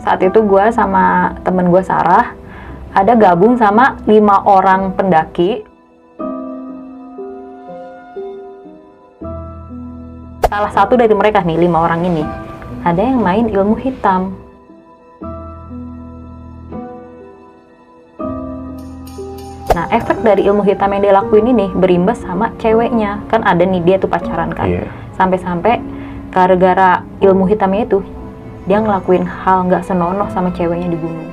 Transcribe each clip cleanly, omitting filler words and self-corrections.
Saat itu gue sama temen gue Sarah ada gabung sama 5 orang pendaki. Salah satu dari mereka nih, 5 orang ini, ada yang main ilmu hitam. Nah, efek dari ilmu hitam yang dia lakuin ini berimbas sama ceweknya. Kan ada nih, dia tuh pacaran kan. Sampai-sampai gara-gara ilmu hitamnya itu, dia ngelakuin hal nggak senonoh sama ceweknya di gunung.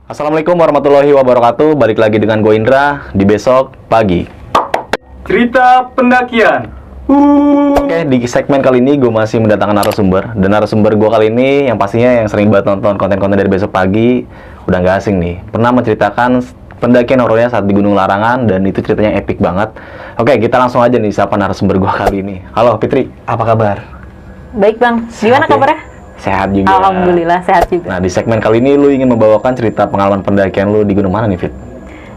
Assalamualaikum warahmatullahi wabarakatuh. Balik lagi dengan gue Indra di Besok Pagi. Cerita pendakian. Oke, di segmen kali ini gue masih mendatangkan narasumber. Dan narasumber gue kali ini yang pastinya yang sering banget nonton konten-konten dari Besok Pagi, udah nggak asing nih. Pernah menceritakan pendakian horornya saat di Gunung Larangan, dan itu ceritanya epic banget. Oke, kita langsung aja nih siapa narasumber gue kali ini. Halo Fitri, apa kabar? Baik bang, gimana kabarnya? Sehat juga. Alhamdulillah sehat juga. Nah, di segmen kali ini lu ingin membawakan cerita pengalaman pendakian lu di gunung mana nih, Fit?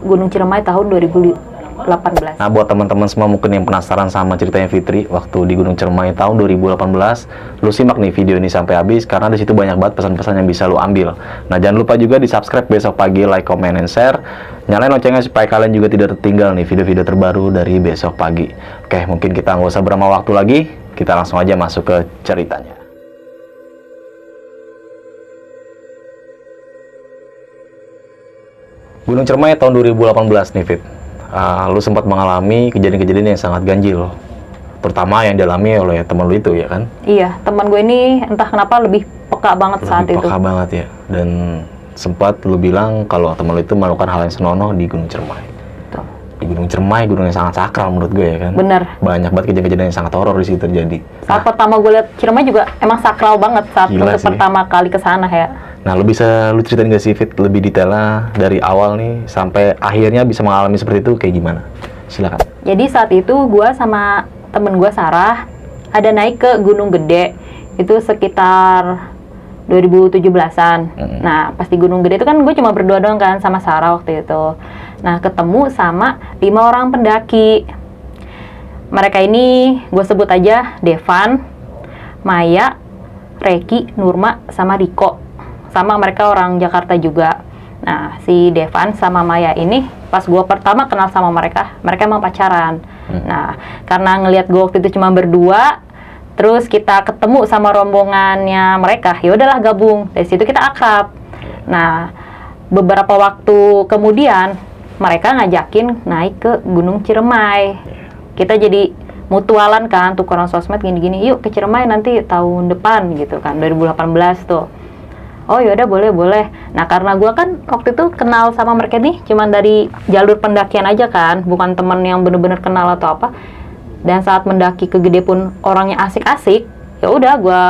Gunung Ciremai tahun 2018. Nah, buat teman-teman semua mungkin yang penasaran sama ceritanya Fitri waktu di Gunung Ciremai tahun 2018, lu simak nih video ini sampai habis karena di situ banyak banget pesan-pesan yang bisa lu ambil. Nah, jangan lupa juga di-subscribe Besok Pagi, like, comment, and share. Nyalain loncengnya supaya kalian juga tidak tertinggal nih video-video terbaru dari Besok Pagi. Oke, mungkin kita nggak usah berlama waktu lagi, kita langsung aja masuk ke ceritanya. Gunung Ciremai tahun 2018 nih, Fit. Lu sempat mengalami kejadian-kejadian yang sangat ganjil, terutama yang dialami oleh teman lu itu, ya kan? Iya, teman gue ini entah kenapa lebih peka banget saat itu. Peka banget ya, dan sempat lu bilang kalau teman lu itu melakukan hal yang senonoh di Gunung Ciremai. Tuh. Di Gunung Ciremai, gunung yang sangat sakral menurut gue, ya kan? Bener. Banyak banget kejadian-kejadian yang sangat horor di situ terjadi. Saat pertama gue lihat Ciremai juga emang sakral banget saat Gila untuk sih. pertama kali ke sana ya. Nah, lu bisa lu ceritain nggak sih, Fit, lebih detailnya dari awal nih sampai akhirnya bisa mengalami seperti itu kayak gimana? Silakan. Jadi saat itu gue sama temen gue Sarah ada naik ke Gunung Gede, itu sekitar 2017-an. Nah, pas di Gunung Gede itu kan gue cuma berdua doang kan sama Sarah waktu itu. Nah, ketemu sama 5 orang pendaki. Mereka ini gue sebut aja Devan, Maya, Reki, Nurma, sama Riko. Sama mereka orang Jakarta juga. Nah, si Devan sama Maya ini pas gue pertama kenal sama mereka emang pacaran. Nah, karena ngelihat gue waktu itu cuma berdua, terus kita ketemu sama rombongannya mereka, ya udahlah gabung. Dari situ kita akrab. Nah, beberapa waktu kemudian mereka ngajakin naik ke Gunung Ciremai. Kita jadi mutualan kan, tukeran sosmed gini-gini, yuk ke Ciremai nanti tahun depan gitu kan, 2018 tuh. Oh yaudah boleh. Nah, karena gue kan waktu itu kenal sama mereka nih cuman dari jalur pendakian aja kan, bukan temen yang bener-bener kenal atau apa. Dan saat mendaki ke Gede pun orangnya asik-asik, ya udah gue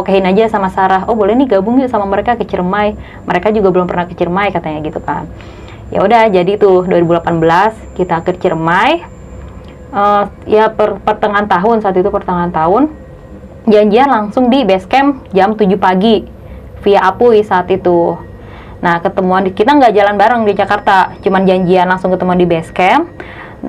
okein aja sama Sarah. Oh boleh nih gabung yuk sama mereka ke Ciremai. Mereka juga belum pernah ke Ciremai katanya gitu kan. Ya udah, jadi tuh 2018 kita ke Ciremai. Ya pertengahan tahun, saat itu pertengahan tahun, janjian langsung di base camp jam 7 pagi via Apui saat itu. Nah, ketemuan kita nggak jalan bareng di Jakarta, cuman janjian langsung ketemuan di base camp.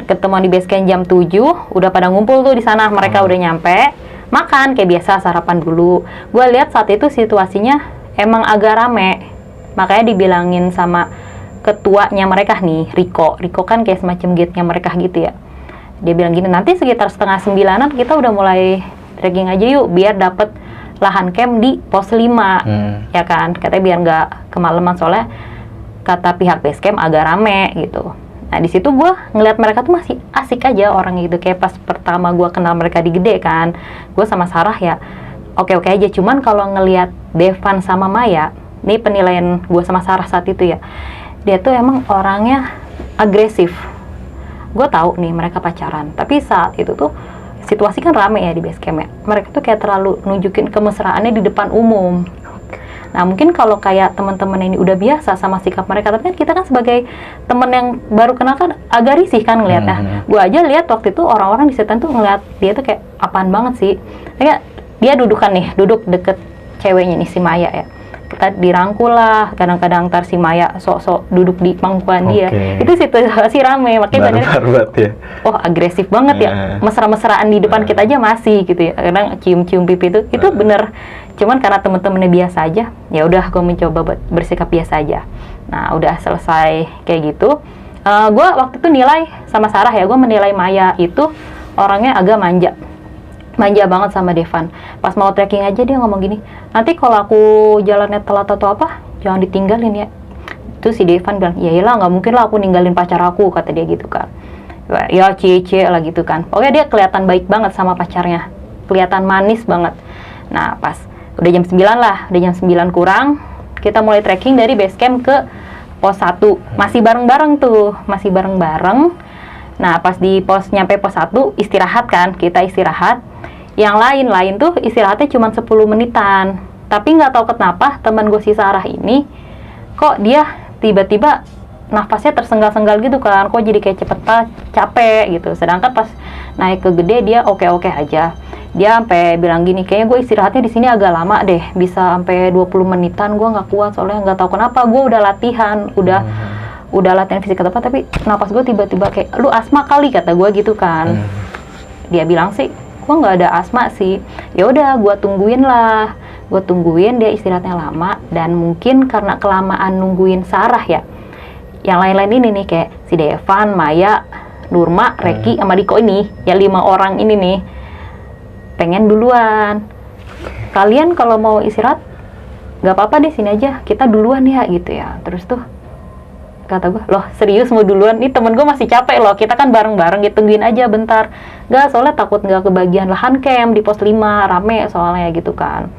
Ketemuan di base camp jam 7, udah pada ngumpul tuh di sana, mereka udah nyampe. Makan kayak biasa, sarapan dulu. Gue lihat saat itu situasinya emang agak rame. Makanya dibilangin sama ketuanya mereka nih, Riko kan kayak semacam gate-nya mereka gitu ya. Dia bilang gini, nanti sekitar 8:30 kita udah mulai trekking aja yuk, biar dapet lahan camp di pos 5, ya kan, katanya biar nggak kemalaman, soalnya kata pihak base camp agak rame gitu. Nah, di situ gue ngeliat mereka tuh masih asik aja orang gitu, kayak pas pertama gue kenal mereka di Gede kan, gue sama Sarah ya oke-oke aja. Cuman kalau ngeliat Devan sama Maya, ini penilaian gue sama Sarah saat itu ya, dia tuh emang orangnya agresif. Gue tahu nih mereka pacaran, tapi saat itu tuh situasi kan rame ya di base camp ya. Mereka tuh kayak terlalu nunjukin kemesraannya di depan umum. Nah, mungkin kalau kayak teman-teman ini udah biasa sama sikap mereka, tapi kan kita kan sebagai teman yang baru kenal kan agak risih kan ngeliatnya. Gue aja lihat waktu itu orang-orang di setan tuh ngeliat dia tuh kayak apaan banget sih. Kayak dia duduk deket ceweknya nih, si Maya ya. kita dirangkul lah, kadang-kadang ntar si Maya sok-sok duduk di pangkuan dia. Itu situasi rame, makanya ya. Oh agresif banget ya, mesra-mesraan di depan kita aja masih gitu ya, kadang cium-cium pipi itu bener. Cuman karena temen-temennya biasa aja, ya udah gue mencoba buat bersikap biasa aja. Nah udah selesai kayak gitu, gue waktu itu nilai sama Sarah ya, gue menilai Maya itu orangnya agak manja banget sama Devan. Pas mau trekking aja dia ngomong gini, nanti kalau aku jalannya telat atau apa, jangan ditinggalin ya. Terus si Devan bilang, ya iyalah nggak mungkin lah aku ninggalin pacar aku, kata dia gitu kan. Ya cie lah gitu kan. Pokoknya dia kelihatan baik banget sama pacarnya, kelihatan manis banget. Nah pas udah jam 9 lah, udah jam 9 kurang, kita mulai trekking dari base camp ke pos 1. Masih bareng-bareng tuh, masih bareng-bareng. Nah pas di nyampe pos 1 istirahat kan, kita istirahat. Yang lain tuh istirahatnya cuma 10 menitan. Tapi nggak tahu kenapa teman gue si Sarah ini kok dia tiba-tiba nafasnya tersenggal-senggal gitu kan, kok jadi kayak capek gitu. Sedangkan pas naik ke Gede dia oke-oke aja. Dia sampai bilang gini, kayaknya gue istirahatnya di sini agak lama deh, bisa sampai 20 menitan, gue nggak kuat soalnya nggak tahu kenapa. Gue udah latihan, udah latihan fisik apa, tapi napas gue tiba-tiba kayak, lu asma kali, kata gue gitu kan. Dia bilang sih, gue nggak ada asma sih. Ya udah, gue tungguin dia istirahatnya lama, dan mungkin karena kelamaan nungguin Sarah ya, yang lain-lain ini nih kayak si Devan, Maya, Nurma, Reki, sama Diko ini, ya 5 orang ini nih pengen duluan. Kalian kalau mau istirahat nggak apa-apa deh, sini aja, kita duluan ya gitu ya. Terus tuh kata gue, loh serius mau duluan? Nih temen gue masih capek loh, kita kan bareng-bareng, ditungguin aja bentar. Nggak, soalnya takut nggak kebagian lahan camp di pos 5, rame soalnya gitu kan.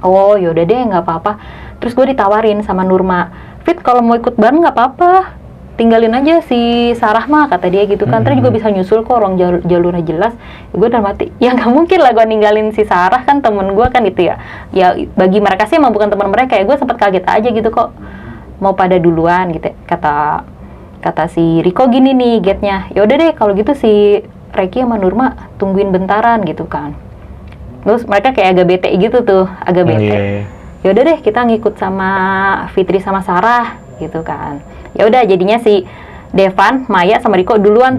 Oh yaudah deh, nggak apa-apa. Terus gue ditawarin sama Nurma, Fit kalau mau ikut bareng nggak apa-apa, tinggalin aja si Sarah mah, kata dia gitu kan. Terus juga bisa nyusul kok, orang jalurnya jelas. Gue udah mati, ya nggak mungkin lah gue ninggalin si Sarah, kan temen gue kan itu ya. Ya bagi mereka sih emang bukan teman mereka ya. Gue sempet kaget aja gitu kok mau pada duluan gitu. Kata si Riko gini nih gate-nya, ya udah deh kalau gitu si Reki sama Nurma tungguin bentaran gitu kan. Terus mereka kayak agak bete gitu tuh, agak bete. Ya udah deh kita ngikut sama Fitri sama Sarah gitu kan. Ya udah jadinya si Devan, Maya sama Riko duluan.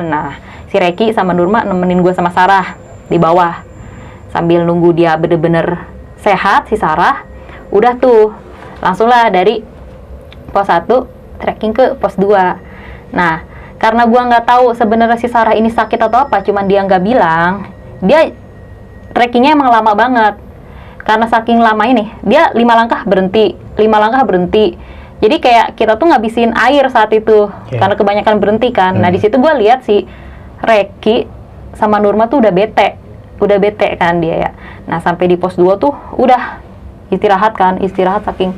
Nah si Reki sama Nurma nemenin gue sama Sarah di bawah sambil nunggu dia bener-bener sehat si Sarah. Udah tuh langsung lah dari pos 1 trekking ke pos 2. Nah karena gue nggak tahu sebenarnya si Sarah ini sakit atau apa, cuman dia nggak bilang. Dia trekkingnya emang lama banget. Karena saking lama ini, dia 5 langkah berhenti. Jadi kayak kita tuh ngabisin air saat itu, karena kebanyakan berhenti kan. Nah di situ gue lihat si Reki sama Nurma tuh udah bete kan dia ya. Nah sampai di pos 2 tuh udah istirahat saking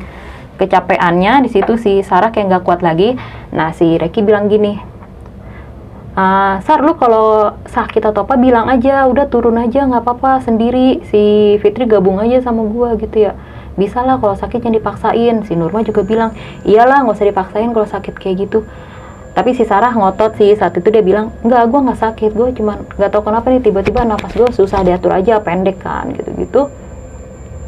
kecapeannya. Di situ si Sarah kayak nggak kuat lagi. Nah si Reki bilang gini, Sar, lu kalau sakit atau apa bilang aja, udah turun aja nggak apa-apa sendiri, si Fitri gabung aja sama gua gitu ya, bisa lah kalau sakit jangan dipaksain. Si Nurma juga bilang, iyalah nggak usah dipaksain kalau sakit kayak gitu. Tapi si Sarah ngotot sih, saat itu dia bilang, enggak, gua nggak sakit, gua cuman nggak tahu kenapa nih tiba-tiba napas gua susah diatur aja, pendek kan gitu-gitu.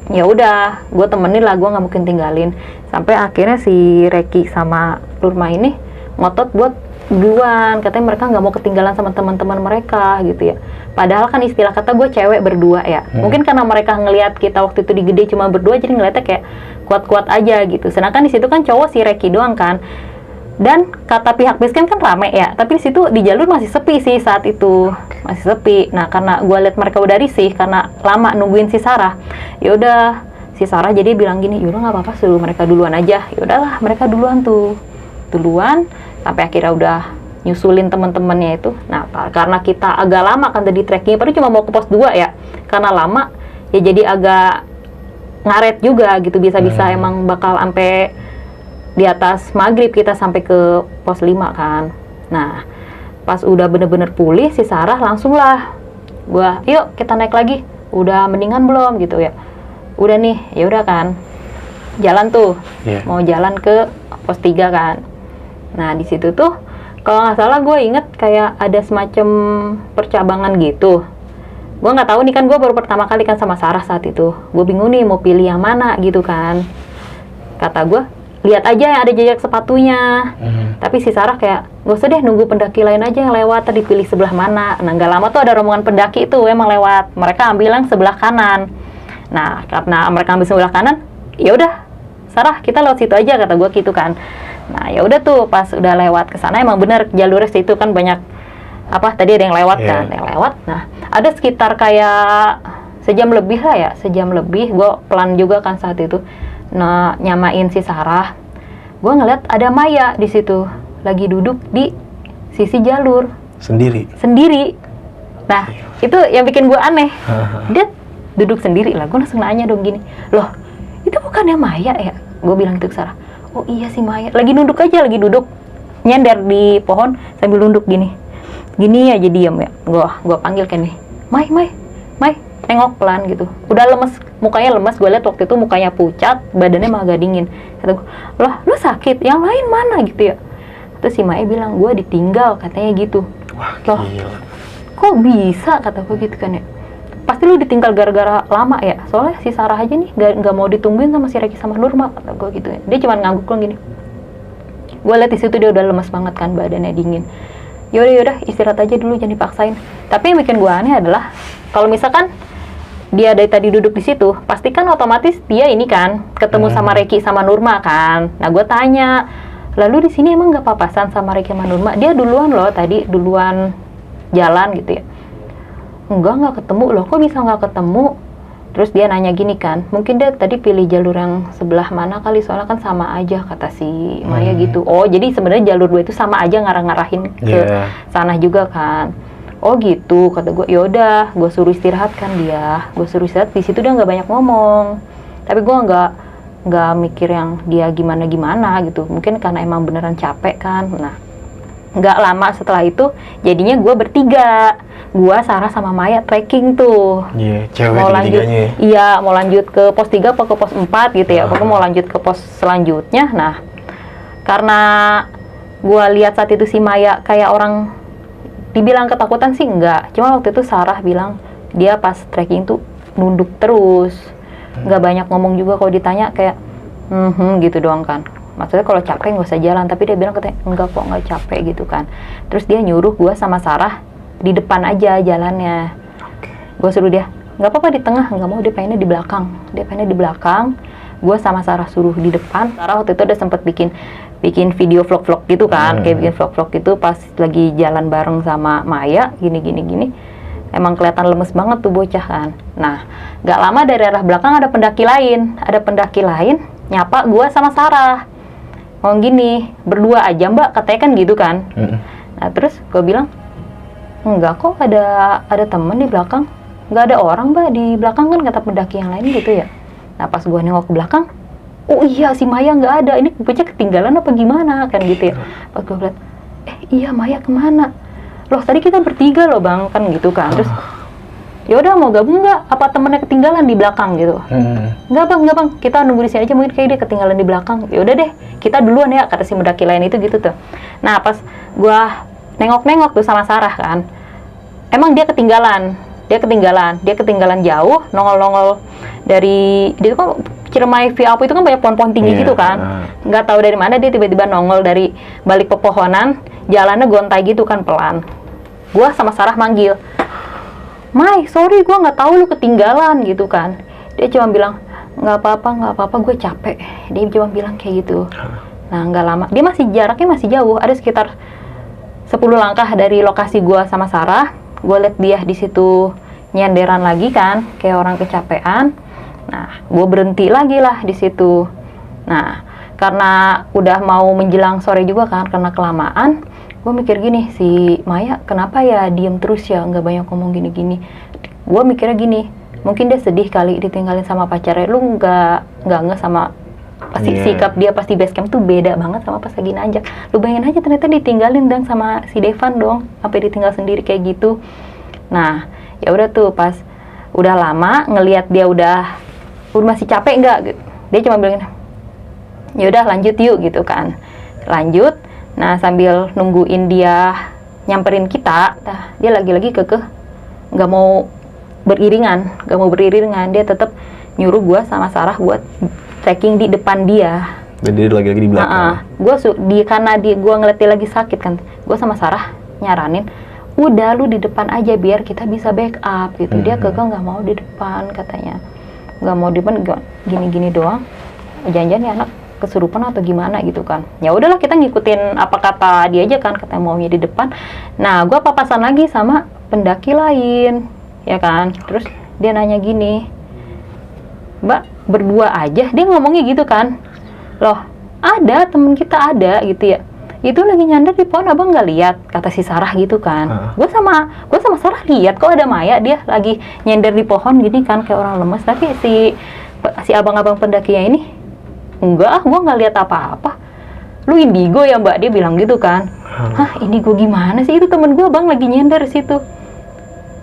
Ya udah, gua temenin lah, gua nggak mungkin tinggalin. Sampai akhirnya si Reki sama Nurma ini ngotot buat duluan, katanya mereka nggak mau ketinggalan sama teman-teman mereka gitu ya. Padahal kan istilah kata gue cewek berdua ya. Mungkin karena mereka ngelihat kita waktu itu di Gede cuma berdua, jadi ngeliatnya kayak kuat-kuat aja gitu. Sedangkan di situ kan cowok si Reki doang kan. Dan kata pihak basecamp kan rame ya, tapi di situ di jalur masih sepi sih saat itu, masih sepi. Nah karena gue lihat mereka udah risih karena lama nungguin si Sarah, ya udah si Sarah jadi bilang gini, yaudah nggak apa-apa suruh mereka duluan aja. Ya udahlah mereka duluan sampai akhirnya udah nyusulin teman-temannya itu. Nah karena kita agak lama kan tadi trekking, padahal cuma mau ke pos 2 ya, karena lama ya jadi agak ngaret juga gitu, bisa-bisa emang bakal sampai di atas maghrib kita sampai ke pos 5 kan. Nah pas udah bener-bener pulih si Sarah langsung lah gua, yuk kita naik lagi, udah mendingan belum gitu ya. Udah nih, ya udah kan jalan tuh, mau jalan ke pos 3 kan. Nah di situ tuh kalau nggak salah gue inget kayak ada semacam percabangan gitu. gue nggak tahu nih kan, gue baru pertama kali kan sama Sarah saat itu. Gue bingung nih mau pilih yang mana gitu kan. Kata gue, lihat aja yang ada jejak sepatunya. Tapi si Sarah kayak, gak usah deh, nunggu pendaki lain aja yang lewat, tadi pilih sebelah mana. Nah nggak lama tuh ada rombongan pendaki itu emang lewat. Mereka ambil yang sebelah kanan. Nah karena mereka ambil sebelah kanan, ya udah Sarah kita lewat situ aja, kata gue gitu kan. Nah ya udah tuh pas udah lewat ke sana, emang bener jalurnya situ kan banyak apa tadi ada yang lewat kan, ada yang lewat. Nah ada sekitar kayak sejam lebih lah ya, sejam lebih. Gue pelan juga kan saat itu. Nah nyamain si Sarah, gue ngeliat ada Maya di situ lagi duduk di sisi jalur Sendiri. Nah itu yang bikin gue aneh. Dia duduk sendiri lah. Gue langsung nanya dong gini, loh itu bukannya Maya ya? Gue bilang gitu ke Sarah, oh iya sih Maya. Lagi nunduk aja, lagi duduk nyender di pohon sambil nunduk gini aja diam ya. Gue panggil kan nih, Mai, tengok pelan gitu. Udah lemes, mukanya lemes. Gue liat waktu itu mukanya pucat, badannya mah agak dingin. Kata gue, loh lu sakit? Yang lain mana gitu ya? Terus si Mai bilang, gue ditinggal katanya gitu. Wah, loh, gila. Kok bisa? Kata gue gitu kan ya. Pasti lu ditinggal gara-gara lama ya. Soalnya si Sarah aja nih gak mau ditungguin sama si Reki sama Nurma, kata gue gitu ya. Dia cuma ngangguk doang gini. Gue liat di situ dia udah lemes banget kan, badannya dingin. Yaudah istirahat aja dulu, jangan dipaksain. Tapi yang bikin gue aneh adalah kalau misalkan dia dari tadi duduk di situ, pasti kan otomatis dia ini kan ketemu sama Reki sama Nurma kan. Nah gue tanya, lalu di sini emang gak papasan sama Reki sama Nurma? Dia duluan loh tadi, duluan jalan gitu ya. Nggak ketemu loh. Kok bisa nggak ketemu? Terus dia nanya gini kan, mungkin dia tadi pilih jalur yang sebelah mana kali, soalnya kan sama aja, kata si Maya gitu. Oh jadi sebenarnya jalur 2 itu sama aja, ngarah-ngarahin ke sana juga kan. Oh gitu, kata gue. Yaudah, gue suruh istirahat kan dia. Gue suruh istirahat, di situ dia nggak banyak ngomong. Tapi gue nggak mikir yang dia gimana gitu. Mungkin karena emang beneran capek kan. Nah nggak lama setelah itu jadinya gue bertiga, gue, Sarah sama Maya trekking tuh. Cewek mau lanjut, ya? Iya mau lanjut ke pos 3 atau ke pos 4 gitu ya. Pokoknya mau lanjut ke pos selanjutnya. Nah karena gue lihat saat itu si Maya kayak orang, dibilang ketakutan sih enggak, cuma waktu itu Sarah bilang dia pas trekking tuh nunduk terus, nggak banyak ngomong juga. Kalau ditanya kayak gitu doang kan. Maksudnya kalau capek nggak usah jalan, tapi dia bilang katanya enggak kok, nggak capek gitu kan. Terus dia nyuruh gue sama Sarah di depan aja jalannya. Gue suruh dia, nggak apa-apa di tengah, nggak mau, dia pengennya di belakang. Gue sama Sarah suruh di depan. Sarah waktu itu udah sempet bikin video vlog gitu kan, kayak bikin vlog gitu pas lagi jalan bareng sama Maya, gini. Emang kelihatan lemes banget tuh bocah kan. Nah, nggak lama dari arah belakang ada pendaki lain nyapa gue sama Sarah. Mau gini, berdua aja mbak, katanya kan gitu kan. Nah terus gue bilang, enggak kok, ada temen di belakang. Nggak ada orang mbak di belakang kan, kata pendaki yang lain gitu ya. Nah pas gue nengok ke belakang, oh iya si Maya nggak ada, ini bocah ketinggalan apa gimana kan gitu ya. Pas gue liat, iya Maya kemana? Loh tadi kita bertiga loh bang, kan gitu kan. Terus ya udah mau gabung nggak? Apa temennya ketinggalan di belakang gitu? Nggak bang, kita nunggu di sini aja, mungkin kayak dia ketinggalan di belakang. Ya udah deh, kita duluan ya, kata si pendaki lain itu gitu tuh. Nah pas gua nengok tuh sama Sarah kan, emang dia ketinggalan jauh, nongol dari dia kan Ciremai View itu kan banyak pohon-pohon tinggi gitu kan. Nggak tahu dari mana dia tiba-tiba nongol dari balik pepohonan, jalannya gontai gitu kan pelan. Gua sama Sarah manggil, Mai, sorry gue nggak tahu lu ketinggalan gitu kan. Dia cuma bilang nggak apa-apa, gue capek. Dia cuma bilang kayak gitu. Nah nggak lama, dia jaraknya masih jauh, ada sekitar 10 langkah dari lokasi gue sama Sarah. Gue liat dia di situ nyenderan lagi kan, kayak orang kecapean. Nah gue berhenti lagi lah di situ. Nah karena udah mau menjelang sore juga kan, karena kelamaan. Gue mikir gini, si Maya kenapa ya diem terus ya, nggak banyak ngomong gini. Gue mikirnya gini, mungkin dia sedih kali ditinggalin sama pacarnya. Lu nggak sama pasti sikap dia pasti base camp tuh beda banget sama pas lagi nanjak. Lu bayangin aja ternyata ditinggalin dong sama si Devan dong, sampai ditinggal sendiri kayak gitu. Nah ya udah tuh pas udah lama ngelihat dia udah masih capek nggak, dia cuma bilang ya udah lanjut yuk gitu kan. Lanjut. Nah sambil nungguin dia nyamperin kita, dia lagi kekeh nggak mau beriringan, dia tetap nyuruh gue sama Sarah buat trekking di depan dia. Jadi dia lagi di belakang. Karena gue ngeliat dia lagi sakit kan, gue sama Sarah nyaranin, udah lu di depan aja biar kita bisa backup gitu. Dia kekeh nggak mau di depan katanya, nggak mau di depan, gini-gini doang. Jangan-jangan nih anak kesurupan atau gimana gitu kan. Ya udahlah, kita ngikutin apa kata dia aja kan, katanya maunya di depan. Nah, gue papasan lagi sama pendaki lain, ya kan. Terus dia nanya gini, Mbak berdua aja, dia ngomongnya gitu kan. Loh, ada temen kita ada gitu ya. Itu lagi nyandar di pohon, abang nggak lihat, kata si Sarah gitu kan. Gue sama Sarah lihat kok ada Maya, dia lagi nyender di pohon gini kan kayak orang lemes. Tapi si abang-abang pendakinya ini enggak, gue nggak lihat apa-apa. Lu indigo ya mbak, dia bilang gitu kan. Hah, indigo gimana sih, itu temen gue bang lagi nyender di situ.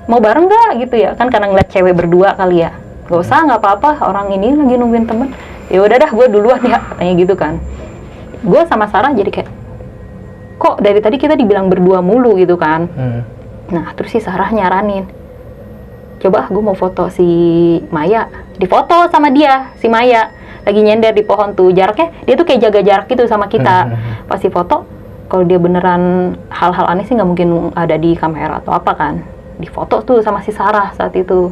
Mau bareng nggak gitu ya kan, karena ngeliat cewek berdua kali ya. Gak usah, nggak apa-apa, orang ini lagi nungguin temen. Ya udah dah, gue duluan ya, katanya gitu kan. Gue sama Sarah jadi kayak, kok dari tadi kita dibilang berdua mulu gitu kan. Nah terus si Sarah nyaranin, coba gue mau foto si Maya. Difoto sama dia, si Maya lagi nyender di pohon tuh, jaraknya dia tuh kayak jaga jarak gitu sama kita. Pas di foto, kalau dia beneran hal-hal aneh sih nggak mungkin ada di kamera atau apa kan. Di foto tuh sama si Sarah saat itu.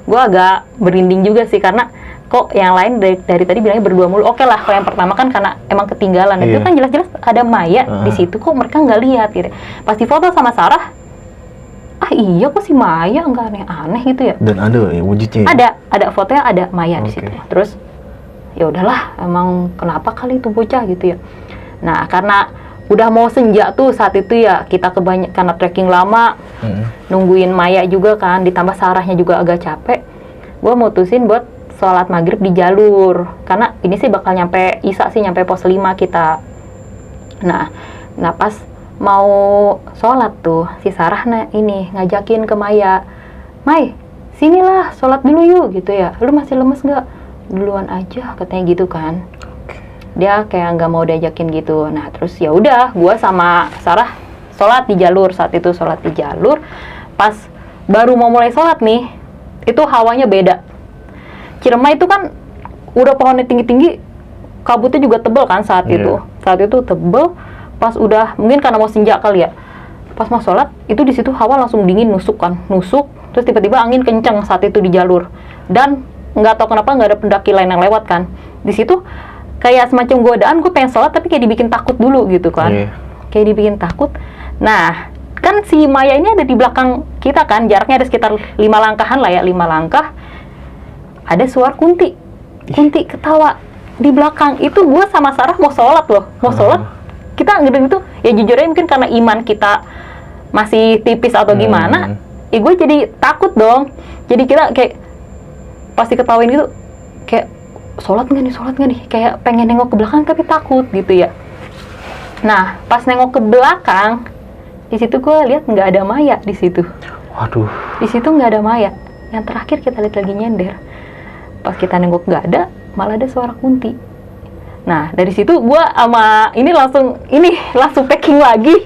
Gue agak berinding juga sih, karena kok yang lain dari tadi bilangnya berdua mulu. Oke lah, kalau yang pertama kan karena emang ketinggalan. Itu kan jelas-jelas ada Maya di situ, kok mereka nggak lihat gitu. Pas di foto sama Sarah, iya kok si Maya nggak aneh-aneh gitu ya. Dan ada ya wujudnya. Ada fotonya, ada Maya di situ. Terus ya udahlah, emang kenapa kali itu bocah gitu ya. Nah karena udah mau senja tuh saat itu ya, kita kebanyakan karena trekking lama, nungguin Maya juga kan, ditambah Sarahnya juga agak capek. Gue mutusin buat sholat maghrib di jalur, karena ini sih bakal nyampe Isya sih, nyampe pos 5 kita. Nah pas mau sholat tuh si Sarah ini ngajakin ke Maya, Mai sinilah sholat dulu yuk gitu ya, lu masih lemes nggak, duluan aja katanya gitu kan. Dia kayak nggak mau diajakin gitu. Nah terus ya udah, gue sama Sarah sholat di jalur. Saat itu sholat di jalur, pas baru mau mulai sholat nih, itu hawanya beda. Ciremai itu kan udah pohonnya tinggi-tinggi, kabutnya juga tebel kan saat itu. Saat itu tebel. Pas udah, mungkin karena mau senja kali ya, pas mau sholat itu di situ hawa langsung dingin, nusuk. Terus tiba-tiba angin kenceng saat itu di jalur, dan nggak tahu kenapa nggak ada pendaki lain yang lewat kan. Di situ kayak semacam godaan, gue pengen sholat tapi kayak dibikin takut dulu gitu kan. Kayak dibikin takut. Nah kan si Maya ini ada di belakang kita kan, jaraknya ada sekitar 5 langkahan lah ya, 5 langkah. Ada suara Kunti ketawa di belakang. Itu gue sama Sarah mau sholat loh, mau sholat. Kita ngedengar itu, ya jujur aja mungkin karena iman kita masih tipis atau gimana, ya gue jadi takut dong. Jadi kita kayak pasti ketawain gitu, kayak sholat nggak nih, kayak pengen nengok ke belakang tapi takut gitu ya. Nah pas nengok ke belakang, di situ gue lihat nggak ada Maya di situ. Waduh. Di situ nggak ada Maya. Yang terakhir kita lihat lagi nyender. Pas kita nengok nggak ada, malah ada suara Kunti. Nah dari situ gue sama ini langsung packing lagi.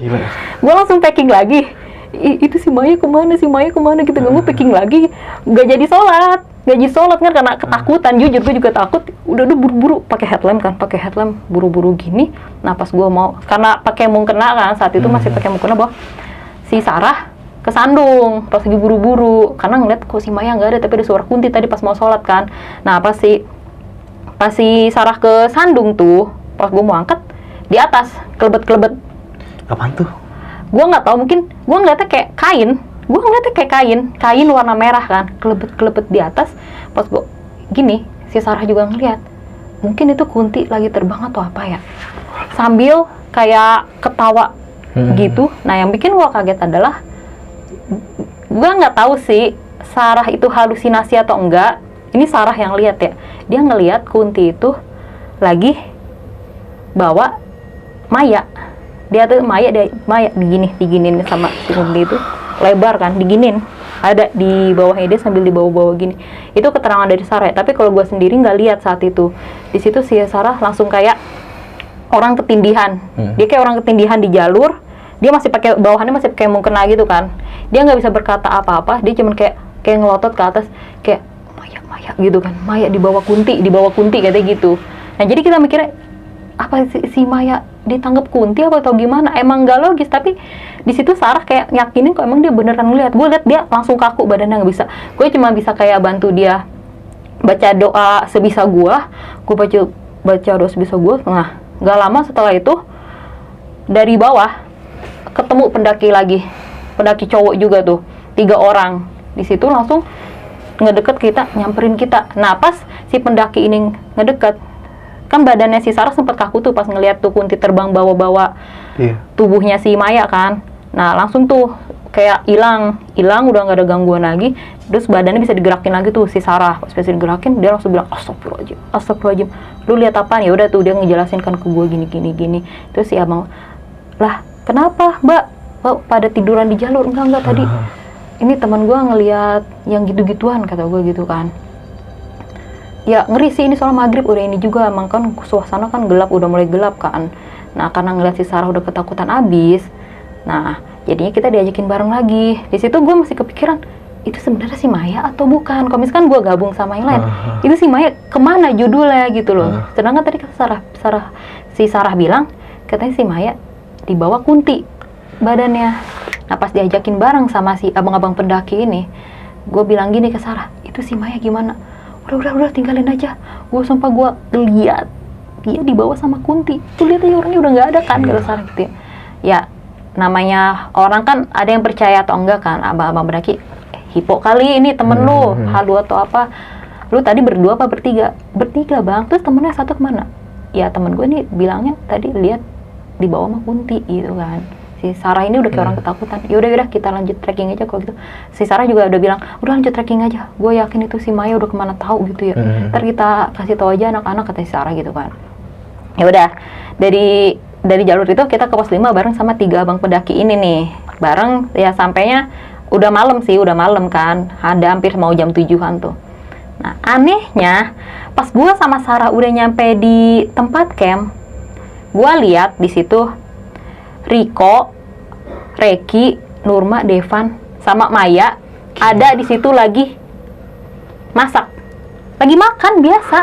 Gue langsung packing lagi. Itu si Maya kemana gitu. Gue packing lagi, nggak jadi sholat kan karena ketakutan. Jujur gue juga takut. Udah buru-buru pakai headlamp buru-buru gini. Nah pas gue mau, karena pakai mukena kan saat itu masih pakai mukena, bahwa si Sarah kesandung pas lagi buru-buru karena ngeliat kok si Maya nggak ada, tapi ada suara Kunti tadi pas mau sholat kan. Nah pas si Sarah ke sandung tuh, pas gue mau angkat, di atas kelebet. Apaan tuh? Gue nggak tahu, mungkin gue ngeliatnya kayak kain warna merah kan, kelebet di atas. Pas gue gini, si Sarah juga ngeliat, mungkin itu Kunti lagi terbang atau apa ya, sambil kayak ketawa gitu. Nah yang bikin gue kaget adalah, gue nggak tahu sih Sarah itu halusinasi atau enggak. Ini Sarah yang lihat ya, dia ngelihat Kunti itu lagi bawa Maya. Dia tuh Maya diginin sama si Kunti itu, lebar kan, diginin. Ada di bawahnya dia sambil dibawa-bawa gini. Itu keterangan dari Sarah. Tapi kalau gue sendiri nggak lihat saat itu. Di situ si Sarah langsung kayak orang ketindihan. Dia kayak orang ketindihan di jalur. Dia masih pakai bawahannya masih pakai mukena gitu kan. Dia nggak bisa berkata apa-apa. Dia cuman kayak kayak ngelotot ke atas, kayak Maya gitu kan, Maya di bawah Kunti katanya gitu. Nah jadi kita mikirnya apa si Maya ditangkap Kunti apa atau gimana, emang nggak logis. Tapi di situ Sarah kayak yakinin kok emang dia beneran ngeliat. Gue liat dia langsung kaku badannya, nggak bisa. Gue cuma bisa kayak bantu dia baca doa sebisa gue baca doa sebisa gue. Nah nggak lama setelah itu dari bawah ketemu pendaki cowok juga tuh, 3 orang. Di situ langsung ngedeket kita, nyamperin kita. Nah pas si pendaki ini ngedeket, kan badannya si Sarah sempat kaku tuh pas ngeliat tuh Kunti terbang bawa-bawa tubuhnya si Maya kan. Nah langsung tuh kayak hilang udah nggak ada gangguan lagi. Terus badannya bisa digerakin lagi tuh si Sarah. Pas bisa digerakin dia langsung bilang astagfirullahaladzim, lu lihat apaan? Ya udah tuh dia ngejelasin kan ke gue gini. Terus si abang, lah kenapa mbak pada tiduran di jalur? Enggak tadi ini teman gue ngelihat yang gitu-gituan, kata gue gitu kan. Ya ngeri sih ini soal maghrib udah ini juga, emang kan suasana kan gelap, udah mulai gelap kan. Nah karena ngeliat si Sarah udah ketakutan abis, nah jadinya kita diajakin bareng lagi. Di situ gue masih kepikiran, itu sebenarnya si Maya atau bukan? Kalau misalkan gue gabung sama yang lain, itu si Maya kemana judulnya gitu loh. Sedangkan tadi si Sarah bilang katanya si Maya di bawah Kunti badannya. Nah pas diajakin bareng sama si abang-abang pendaki ini, gue bilang gini ke Sarah, itu si Maya gimana? Udah tinggalin aja. Gue sumpah gue lihat dia dibawa sama Kunti. Tuh lihat aja orangnya udah nggak ada kan, kata Sarah gitu. Ya namanya orang kan ada yang percaya atau enggak kan. Abang-abang pendaki, hipo kali ini temen lu, halu atau apa? Lu tadi berdua apa bertiga? Bertiga bang. Terus temennya satu kemana? Ya temen gue nih bilangnya tadi lihat dibawa sama Kunti gitu kan. Si Sarah ini udah kayak orang ketakutan. Yaudah kita lanjut trekking aja kalau gitu. Si Sarah juga udah bilang udah lanjut trekking aja, gue yakin itu si Maya udah kemana tahu gitu ya. Ntar kita kasih tahu aja anak-anak, kata si Sarah gitu kan. Ya udah dari jalur itu kita ke pos 5 bareng sama 3 abang pendaki ini nih bareng. Ya sampainya udah malam kan, ada hampir mau jam 7-an tuh. Nah anehnya pas gue sama Sarah udah nyampe di tempat camp, gue lihat di situ Riko, Reki, Nurma, Devan, sama Maya ada di situ lagi masak, lagi makan biasa,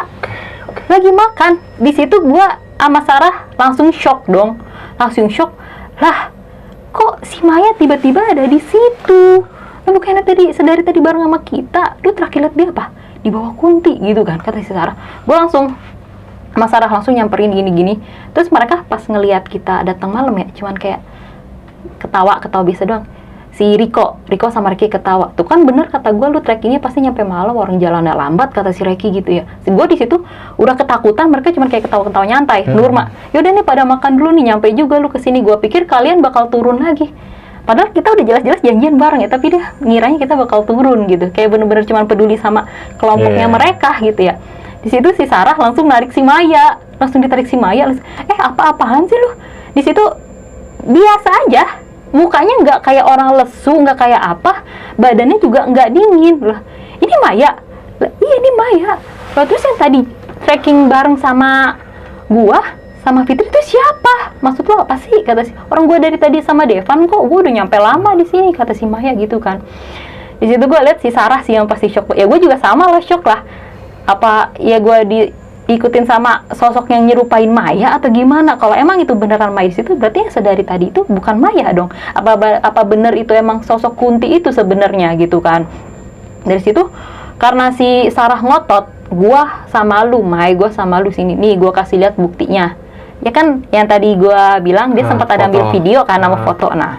lagi makan. Di situ gua sama Sarah langsung shock dong, lah kok si Maya tiba-tiba ada di situ? Nah, bukannya sedari tadi bareng sama kita, lu terakhir lihat dia apa? Di bawah Kunti gitu kan, kata si Sarah. Gua langsung sama Sarah langsung nyamperin gini. Terus mereka pas ngelihat kita datang malam ya, cuman kayak ketawa bisa doang. Si Riko sama Reki ketawa. Tuh kan bener kata gue, lu trekkingnya pasti nyampe malam, orang jalannya lambat, kata si Reki gitu ya. Gue di situ udah ketakutan, mereka cuman kayak ketawa nyantai. Nurma, yaudah nih pada makan dulu nih, nyampe juga lu kesini. Gue pikir kalian bakal turun lagi. Padahal kita udah jelas-jelas janjian bareng ya, tapi dia ngiranya kita bakal turun gitu. Kayak bener-bener cuman peduli sama kelompoknya mereka gitu ya. Di situ si Sarah langsung narik si Maya, ditarik si Maya. Apa-apaan sih lu? Di situ biasa aja, mukanya nggak kayak orang lesu, nggak kayak apa, badannya juga nggak dingin. Lah, ini Maya? Iya ini Maya. Lah terus yang tadi trekking bareng sama gua, sama Fitri itu siapa? Maksud lo apa sih? Kata si, orang gua dari tadi sama Devan kok, gua udah nyampe lama di sini, kata si Maya gitu kan. Di situ gua lihat si Sarah sih yang pasti shock. Ya gua juga sama lah, shock lah. Apa ya gue diikutin sama sosok yang nyerupain Maya atau gimana? Kalau emang itu beneran Maya di situ, berarti yang sedari tadi itu bukan Maya dong. Apa bener itu emang sosok Kunti itu sebenarnya gitu kan? Dari situ karena si Sarah ngotot, gue sama lu sini nih, gue kasih lihat buktinya. Ya kan yang tadi gue bilang dia sempat ada ambil video kan sama foto. Nah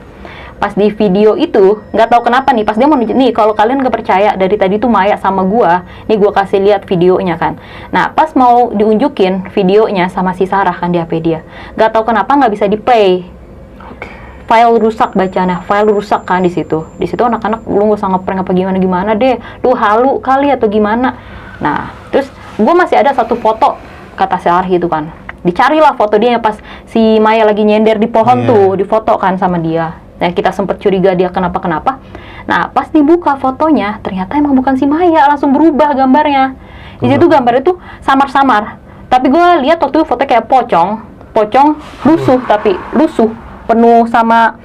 pas di video itu nggak tahu kenapa nih, pas dia mau nunjuk nih, kalau kalian nggak percaya dari tadi tuh Maya sama gua nih, gua kasih lihat videonya kan. Nah pas mau diunjukin videonya sama si Sarah kan di HP dia, nggak tahu kenapa nggak bisa di play, file rusak bacanya, file rusak kan. Di situ anak-anak, lu nggak usah ngeprank apa gimana deh, lu halu kali atau gimana. Nah terus gua masih ada satu foto, kata Sarah gitu kan, dicarilah foto dia pas si Maya lagi nyender di pohon tuh, difoto kan sama dia. Nah kita sempet curiga dia kenapa. Nah pas dibuka fotonya, ternyata emang bukan si Maya, langsung berubah gambarnya. Di situ gambarnya tuh samar-samar. Tapi gue lihat waktu itu foto kayak pocong lusuh, tapi lusuh penuh sama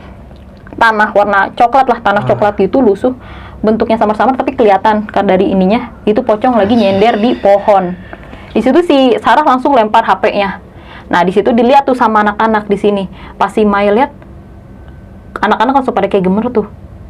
tanah warna coklat lah, tanah coklat itu lusuh. bentuknya samar-samar tapi kelihatan kan dari ininya itu pocong lagi nyender di pohon. Di situ si Sarah langsung lempar HP-nya. Nah di situ dilihat tuh sama anak-anak di sini. Pas si Maya lihat, anak-anak langsung pada kayak gemer tuh.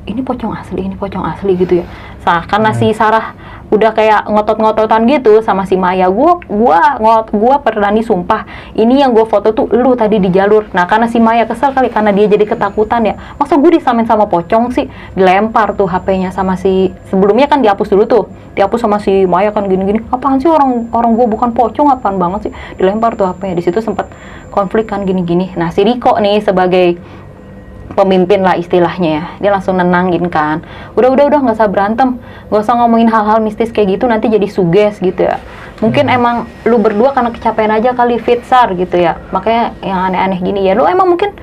Ini pocong asli gitu ya. Nah, karena si Sarah udah kayak ngotot-ngototan gitu sama si Maya, gua berani sumpah, ini yang gua foto tuh lu tadi di jalur. Nah, karena si Maya kesel kali karena dia jadi ketakutan ya. Masa gue disamain sama pocong sih? Dilempar tuh HP-nya sama si, sebelumnya kan dihapus dulu tuh. Dihapus sama si Maya kan gini-gini. Apaan sih orang gua bukan pocong, apaan banget sih? Dilempar tuh HP-nya. Di situ sempat konflik kan gini-gini. Nah, si Riko nih sebagai pemimpin lah istilahnya ya, dia langsung nenangin kan, udah nggak usah berantem, nggak usah ngomongin hal-hal mistis kayak gitu, nanti jadi suges gitu ya. Mungkin emang lu berdua karena kecapean aja kali Fitsar gitu ya, makanya yang aneh-aneh gini ya. Lu emang mungkin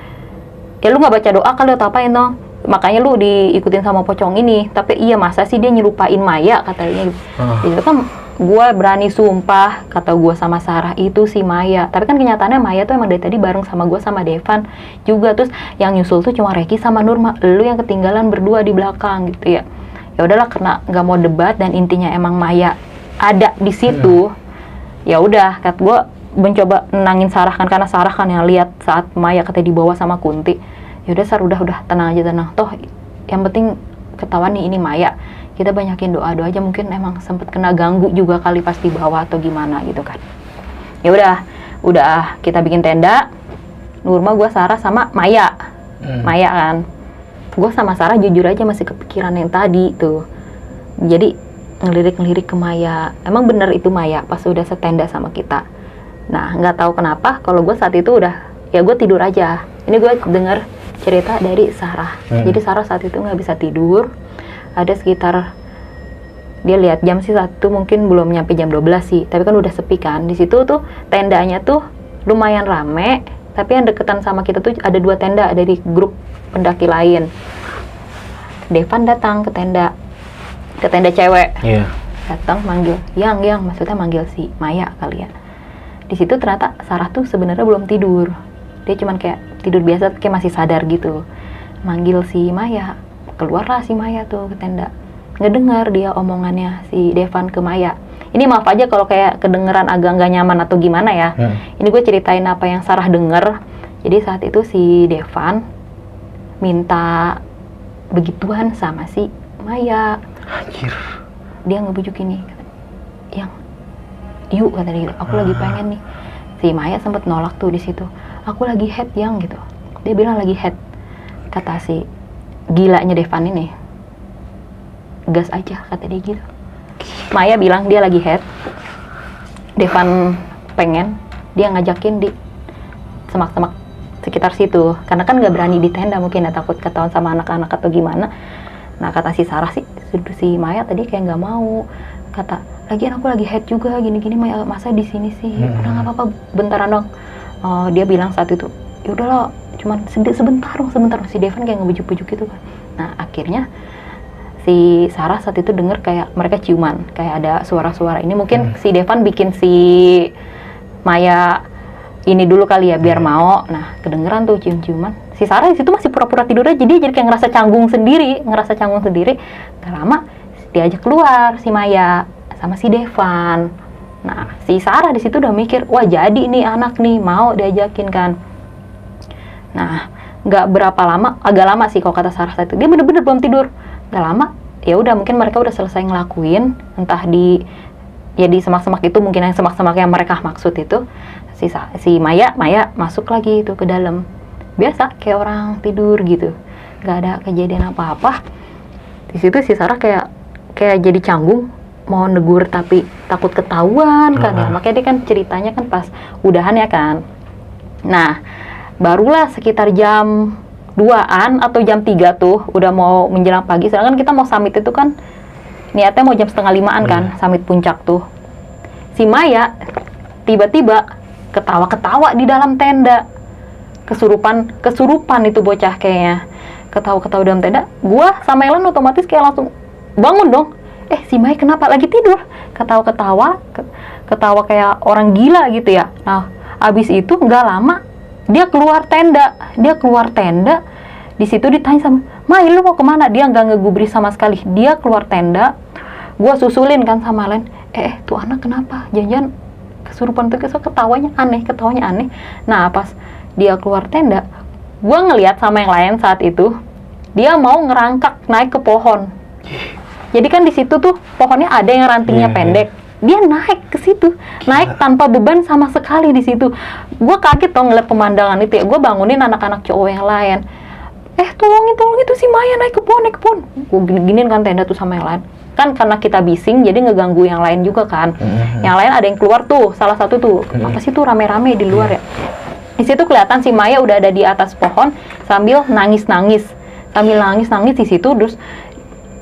ya lu nggak baca doa kali atau apain dong, makanya lu diikutin sama pocong ini. Tapi iya, masa sih dia nyerupain Maya katanya gitu. Itu kan gue berani sumpah, kata gue sama Sarah, itu si Maya. Tapi kan kenyataannya Maya tuh emang dari tadi bareng sama gue sama Devan juga. Terus yang nyusul tuh cuma Reki sama Nurma, lu yang ketinggalan berdua di belakang gitu ya. Ya udahlah, karena nggak mau debat dan intinya emang Maya ada di situ. Ya udah, kata gue mencoba nenangin Sarah kan, karena Sarah kan yang lihat saat Maya katanya dibawa sama Kunti. Ya udah Sar, udah tenang aja, tenang. Toh yang penting ketahuan nih ini Maya. Kita banyakin doa-doa aja, mungkin emang sempet kena ganggu juga kali pas di bawah atau gimana gitu kan. Ya udah kita bikin tenda. Nurma, gue, Sarah sama Maya. Maya kan. Gue sama Sarah jujur aja masih kepikiran yang tadi tuh. Jadi ngelirik ke Maya. Emang bener itu Maya pas udah setenda sama kita. Nah, nggak tahu kenapa kalau gue saat itu udah, ya gue tidur aja. Ini gue denger cerita dari Sarah. Jadi Sarah saat itu nggak bisa tidur. Ada sekitar, dia lihat jam sih satu, mungkin belum nyampe jam 12 sih, tapi kan udah sepi kan. Di situ tuh tendanya tuh lumayan rame, tapi yang deketan sama kita tuh ada 2 tenda dari grup pendaki lain. Devan datang ke tenda cewek. Datang manggil yang maksudnya manggil si Maya kali ya. Di situ ternyata Sarah tuh sebenarnya belum tidur, dia cuman kayak tidur biasa, kayak masih sadar gitu. Manggil si Maya, keluarlah si Maya tuh ke tenda. Ngedengar dia omongannya si Devan ke Maya. Ini maaf aja kalau kayak kedengeran agak nggak nyaman atau gimana ya. Ini gue ceritain apa yang Sarah denger. Jadi saat itu si Devan minta begituan sama si Maya. Anjir. Dia ngebujuk ini, yang yuk kata dia gitu, aku lagi pengen nih. Si Maya sempet nolak tuh di situ. Aku lagi head yang gitu. Dia bilang lagi head. Kata si gilanya Devan ini, gas aja kata dia gitu. Maya bilang dia lagi head. Devan pengen, dia ngajakin di semak-semak sekitar situ, karena kan nggak berani di tenda mungkin ya, takut ketahuan sama anak-anak atau gimana. Nah kata si Sarah sih, si Maya tadi kayak nggak mau. Kata, lagian aku lagi head juga gini-gini, Maya masa di sini sih. Udah nggak apa-apa, bentaran dong. Dia bilang saat itu, ya udahlah, cuman sebentar. Si Devan kayak ngebujuk-bujuk gitu kan. Nah akhirnya si Sarah saat itu denger kayak mereka ciuman, kayak ada suara-suara ini. Mungkin si Devan bikin si Maya ini dulu kali ya biar mau. Nah kedengeran tuh cium-ciuman. Si Sarah di situ masih pura-pura tidur aja, jadi kayak ngerasa canggung sendiri. Gak lama diajak keluar si Maya sama si Devan. Nah si Sarah di situ udah mikir, wah jadi nih anak nih mau diajakin kan. Nah nggak berapa lama, agak lama sih kalau kata Sarah saat itu, dia bener-bener belum tidur. Gak lama, ya udah mungkin mereka udah selesai ngelakuin, entah di semak-semak itu, mungkin yang semak-semak yang mereka maksud itu. Si Maya masuk lagi itu ke dalam, biasa kayak orang tidur gitu, nggak ada kejadian apa-apa. Di situ si Sarah kayak jadi canggung, mau negur tapi takut ketahuan kan ya, makanya dia kan ceritanya kan pas udahan ya kan. Nah barulah sekitar jam 2-an atau jam 3 tuh udah mau menjelang pagi, sedangkan kita mau summit itu kan niatnya mau jam 4:30 kan, summit puncak tuh. Si Maya tiba-tiba ketawa-ketawa di dalam tenda, kesurupan itu bocah kayaknya, ketawa-ketawa dalam tenda. Gua sama Ellen otomatis kayak langsung bangun dong. Si Maya kenapa lagi tidur? Ketawa kayak orang gila gitu ya. Nah abis itu nggak lama dia keluar tenda. Di situ ditanya sama, Mai lu mau kemana? Dia nggak ngegubris sama sekali. Dia keluar tenda, gue susulin kan sama Len. Tuh anak kenapa? Jangan kesurupan tuh, ketawanya aneh. Nah pas dia keluar tenda, gue ngeliat sama yang lain saat itu, dia mau ngerangkak naik ke pohon. Jadi kan di situ tuh pohonnya ada yang rantingnya pendek. Dia naik ke situ, naik tanpa beban sama sekali di situ. Gue kaget dong ngeliat pemandangan itu ya. Gue bangunin anak-anak cowok yang lain. Tolongin itu si Maya naik ke pohon. Gue giniin kan tenda tuh sama yang lain. Kan karena kita bising, jadi ngeganggu yang lain juga kan. Yang lain ada yang keluar tuh, salah satu tuh. Apa sih tuh rame-rame di luar ya? Di situ kelihatan si Maya udah ada di atas pohon sambil nangis-nangis di situ. Terus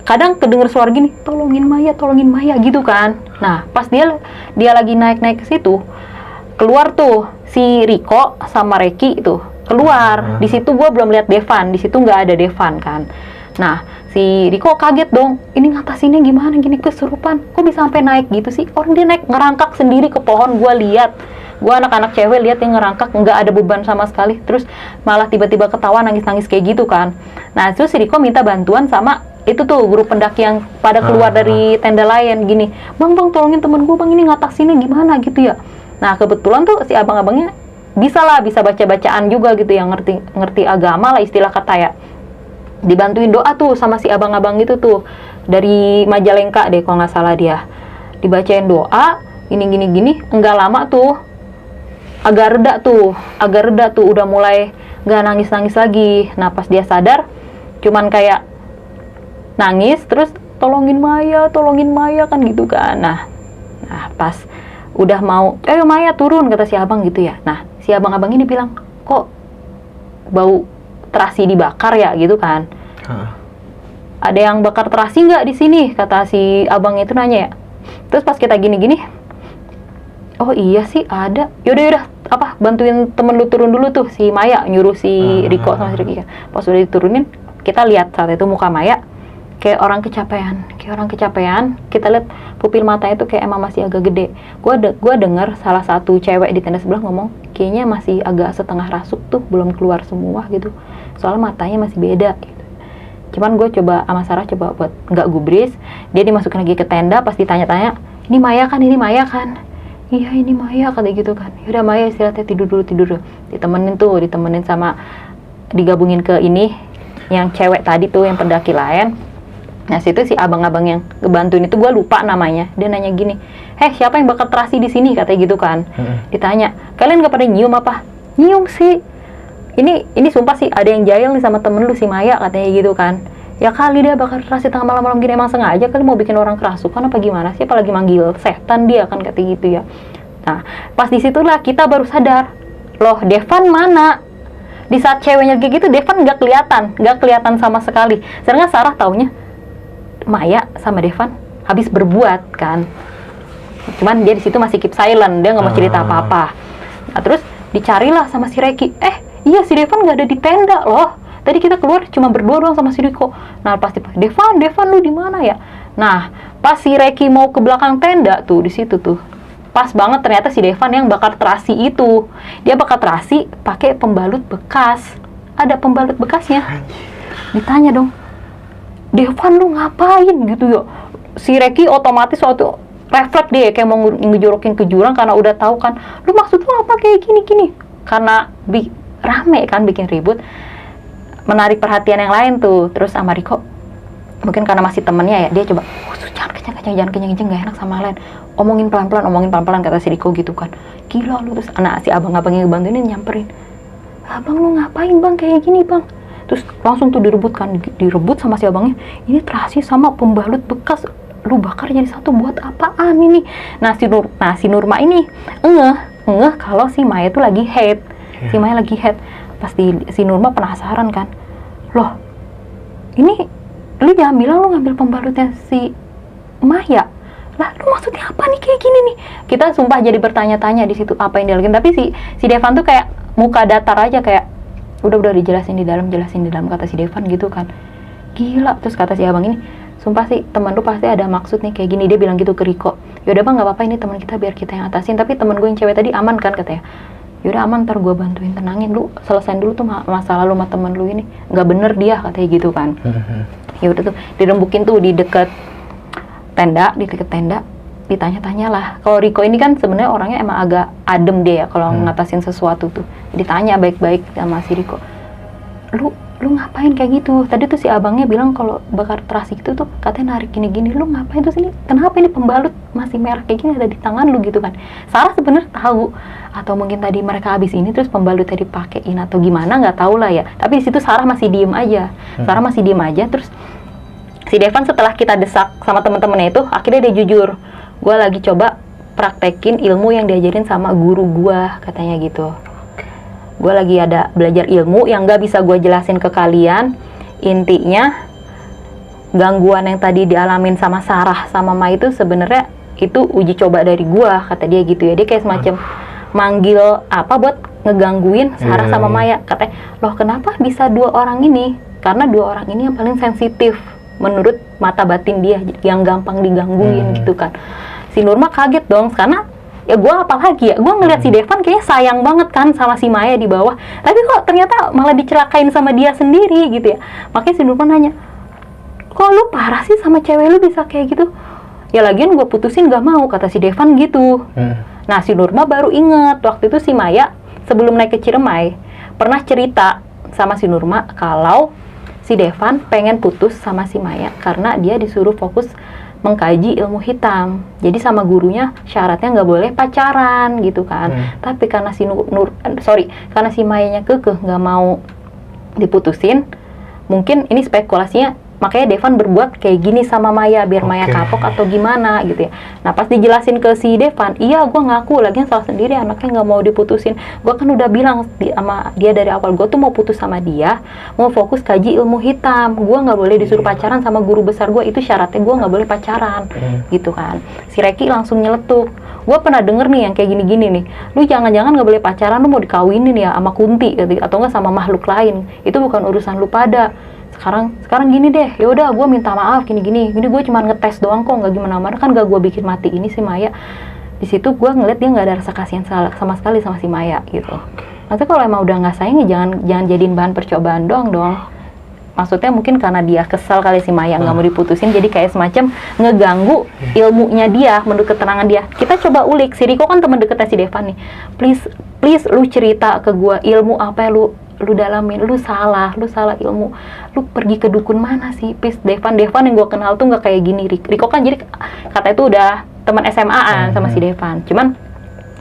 kadang kedenger suara gini, tolongin Maya gitu kan. Nah pas dia lagi naik ke situ, keluar tuh si Riko sama Reki itu keluar. Di situ gue belum lihat Devan, di situ nggak ada Devan kan. Nah si Riko kaget dong, ini ngatasinnya gimana, gini kesurupan kok bisa sampai naik gitu sih. Orang dia naik ngerangkak sendiri ke pohon. Gue lihat, gue anak-anak cewek lihat yang ngerangkak nggak ada beban sama sekali, terus malah tiba-tiba ketawa nangis kayak gitu kan. Nah terus si Riko minta bantuan sama itu tuh grup pendaki yang pada keluar dari tenda lain gini, bang tolongin temen gue bang, ini ngatasinnya gimana gitu ya. Nah kebetulan tuh si abang-abangnya bisa baca-bacaan juga gitu, yang ngerti agama lah istilah kata ya. Dibantuin doa tuh sama si abang-abang itu tuh dari Majalengka deh kalau nggak salah dia. Dibacain doa gini enggak lama tuh agak reda tuh udah mulai nggak nangis lagi. Nah pas dia sadar cuman kayak nangis terus tolongin Maya kan gitu kan. Nah pas udah mau ayo Maya turun kata si abang gitu ya. Nah si abang-abang ini bilang, kok bau terasi dibakar ya gitu kan. Ada yang bakar terasi nggak di sini kata si abang itu nanya ya. Terus pas kita gini oh iya sih ada. Yaudah bantuin temen lu turun dulu tuh. Si Maya nyuruh si Riko sama si Riki. Pas udah diturunin, kita lihat saat itu muka Maya kayak orang kecapean. Kita lihat pupil matanya tuh kayak emang masih agak gede. Gua dengar salah satu cewek di tenda sebelah ngomong, kayaknya masih agak setengah rasuk tuh, belum keluar semua gitu. Soalnya matanya masih beda gitu. Cuman gue coba sama Sarah buat nggak gubris. Dia dimasukin lagi ke tenda. Pas ditanya-tanya, ini Maya kan? Iya ini Maya kata gitu kan. Yaudah Maya istirahatnya, tidur dulu. Ditemenin sama, digabungin ke ini yang cewek tadi tuh yang pendaki lain. Nah situ si abang-abang yang ngebantuin itu gue lupa namanya. Dia nanya gini, siapa yang bakal terasi di sini katanya gitu kan. Ditanya, kalian gak pada nyium apa? Nyium sih. Ini sumpah sih ada yang jahil nih sama temen lu si Maya katanya gitu kan. Ya kali dia bakal terasi tengah malam-malam gini, emang sengaja kali mau bikin orang kerasukan apa gimana sih, apalagi manggil setan dia kan katanya gitu ya. Nah pas disitulah kita baru sadar, loh Devan mana? Di saat ceweknya kayak gitu Devan nggak kelihatan sama sekali. Sedangkan Sarah taunya Maya sama Devan habis berbuat kan. Cuman dia di situ masih keep silent, dia nggak mau cerita apa-apa. Nah terus dicarilah sama si Reki. Iya si Devan nggak ada di tenda loh. Tadi kita keluar cuma berdua doang sama si Riko. Nah pasti Devan lu di mana ya? Nah pas si Reki mau ke belakang tenda tuh, di situ tuh pas banget ternyata si Devan yang bakar terasi itu. Dia bakar terasi pakai pembalut bekas. Ada pembalut bekasnya. Ditanya dong, Devan lu ngapain gitu ya? Si Reki otomatis waktu refleks dia kayak mau ngejorokin ke jurang karena udah tahu kan. Lu maksud lu apa kayak gini? Karena rame kan bikin ribut. Menarik perhatian yang lain tuh. Terus sama Riko, mungkin karena masih temennya ya, dia coba, jangan kenceng-kenceng, gak enak sama lain. Omongin pelan-pelan kata si Riko gitu kan. Gila lu. Terus si abang-abang yang ngebantuin ini nyamperin, abang lu ngapain bang kayak gini bang? Terus langsung tuh direbut sama si abangnya. Ini terasi sama pembalut bekas, lu bakar jadi satu buat apaan ini? Nah si Nurma ini ngeh kalau si Maya tuh lagi hate. Si Maya lagi hate. Pasti si Nurma penasaran kan, loh ini lu jangan bilang lu ngambil pembalutnya si Maya lah, lu maksudnya apa nih kayak gini nih? Kita sumpah jadi bertanya-tanya di situ apa yang dia lakuin. Tapi si Devan tuh kayak muka datar aja, kayak udah jelasin di dalam kata si Devan gitu kan. Gila. Terus kata si abang ini, sumpah sih teman lu pasti ada maksud nih kayak gini. Dia bilang gitu ke Riko. Yaudah bang nggak apa-apa, ini teman kita biar kita yang atasin. Tapi teman gue yang cewek tadi aman kan katanya. yaudah aman, ntar gue bantuin tenangin, lu selesain dulu tuh masalah lu sama temen lu ini, nggak bener dia katanya gitu kan. Ya udah tuh dirembukin tuh di deket tenda, ditanya-tanya lah. Kalau Riko ini kan sebenarnya orangnya emang agak adem dia ya kalau ngatasin sesuatu tuh. Ditanya baik-baik sama si Riko, lu ngapain kayak gitu? Tadi tuh si abangnya bilang kalau bakar terasi itu tuh katanya narik gini-gini, lu ngapain tuh sini? Kenapa ini pembalut masih merah kayak gini ada di tangan lu gitu kan? Sarah sebenarnya tahu, atau mungkin tadi mereka habis ini terus pembalut tadi pakein atau gimana, nggak tahu lah ya. Tapi di situ Sarah masih diem aja. Terus si Devan setelah kita desak sama temen-temennya itu, akhirnya dia jujur, gue lagi coba praktekin ilmu yang diajarin sama guru gue, katanya gitu. Gue lagi ada belajar ilmu yang gak bisa gue jelasin ke kalian. Intinya gangguan yang tadi dialamin sama Sarah sama Mai itu sebenarnya itu uji coba dari gue, kata dia gitu ya. Dia kayak semacam manggil apa buat ngegangguin Sarah sama Maya. Katanya, loh kenapa bisa dua orang ini? Karena dua orang ini yang paling sensitif menurut mata batin dia, yang gampang digangguin gitu kan. Si Nurma kaget dong, karena ya gue apalagi ya, gue ngeliat si Devan kayaknya sayang banget kan sama si Maya di bawah, tapi kok ternyata malah dicelakain sama dia sendiri gitu ya. Makanya si Nurma nanya, kok lu parah sih sama cewek lu bisa kayak gitu? Ya lagian gue putusin gak mau, kata si Devan gitu. Nah si Nurma baru inget waktu itu si Maya sebelum naik ke Ciremai pernah cerita sama si Nurma kalau si Devan pengen putus sama si Maya karena dia disuruh fokus mengkaji ilmu hitam. Jadi sama gurunya syaratnya nggak boleh pacaran gitu kan. Tapi karena karena si Mayanya kekeh nggak mau diputusin, mungkin ini spekulasinya, makanya Devan berbuat kayak gini sama Maya biar Maya kapok atau gimana gitu ya. Nah pas dijelasin ke si Devan, iya gue ngaku lagian salah sendiri, anaknya nggak mau diputusin. Gue kan udah bilang sama dia dari awal, gue tuh mau putus sama dia, mau fokus kaji ilmu hitam. Gue nggak boleh disuruh pacaran sama guru besar gue, itu syaratnya gue nggak boleh pacaran gitu kan. Si Reki langsung nyeletuk, gue pernah denger nih yang kayak gini-gini nih, lu jangan-jangan nggak boleh pacaran, lu mau dikawinin ya sama Kunti gitu, atau nggak sama makhluk lain, itu bukan urusan lu pada. Sekarang gini deh, ya udah gue minta maaf gini gue cuma ngetes doang kok, nggak gimana-mana kan, gak gue bikin mati ini si Maya. Di situ gue ngeliat dia nggak ada rasa kasihan sama sekali sama si Maya gitu. Nanti kalau emang udah nggak sayang ya jangan jadiin bahan percobaan dong. Maksudnya mungkin karena dia kesel kali si Maya nggak mau diputusin, jadi kayak semacam ngeganggu ilmunya dia, menurut keterangan dia. Kita coba ulik, si Riko kan teman deketnya si Devan nih, please lu cerita ke gue ilmu apa yang lu dalamin, lu salah ilmu, lu pergi ke dukun mana sih? Please Devan yang gue kenal tuh nggak kayak gini. Riko kan jadi kata itu udah teman SMA-an sama si Devan, cuman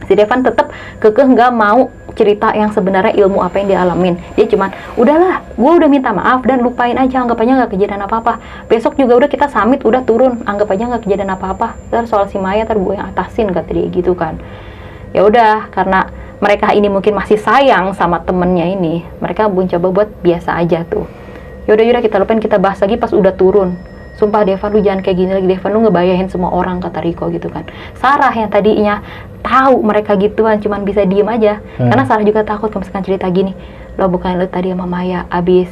si Devan tetap kekeh nggak mau cerita yang sebenarnya ilmu apa yang dia alamin. Dia cuman, udahlah, gue udah minta maaf dan lupain aja, anggap aja nggak kejadian apa-apa. Besok juga udah kita summit, udah turun, anggap aja nggak kejadian apa-apa. Terus soal si Maya gue yang atasin, kata dia gitu kan. Ya udah, karena mereka ini mungkin masih sayang sama temennya ini, mereka coba buat biasa aja tuh. Yaudah kita lupain, kita bahas lagi pas udah turun. Sumpah Devan, lu jangan kayak gini lagi Devan, lu ngebayahin semua orang, kata Riko gitu kan. Sarah yang tadinya tahu mereka gituan cuman bisa diem aja, karena Sarah juga takut kalau misalkan cerita gini, lo bukan lu tadi sama Maya abis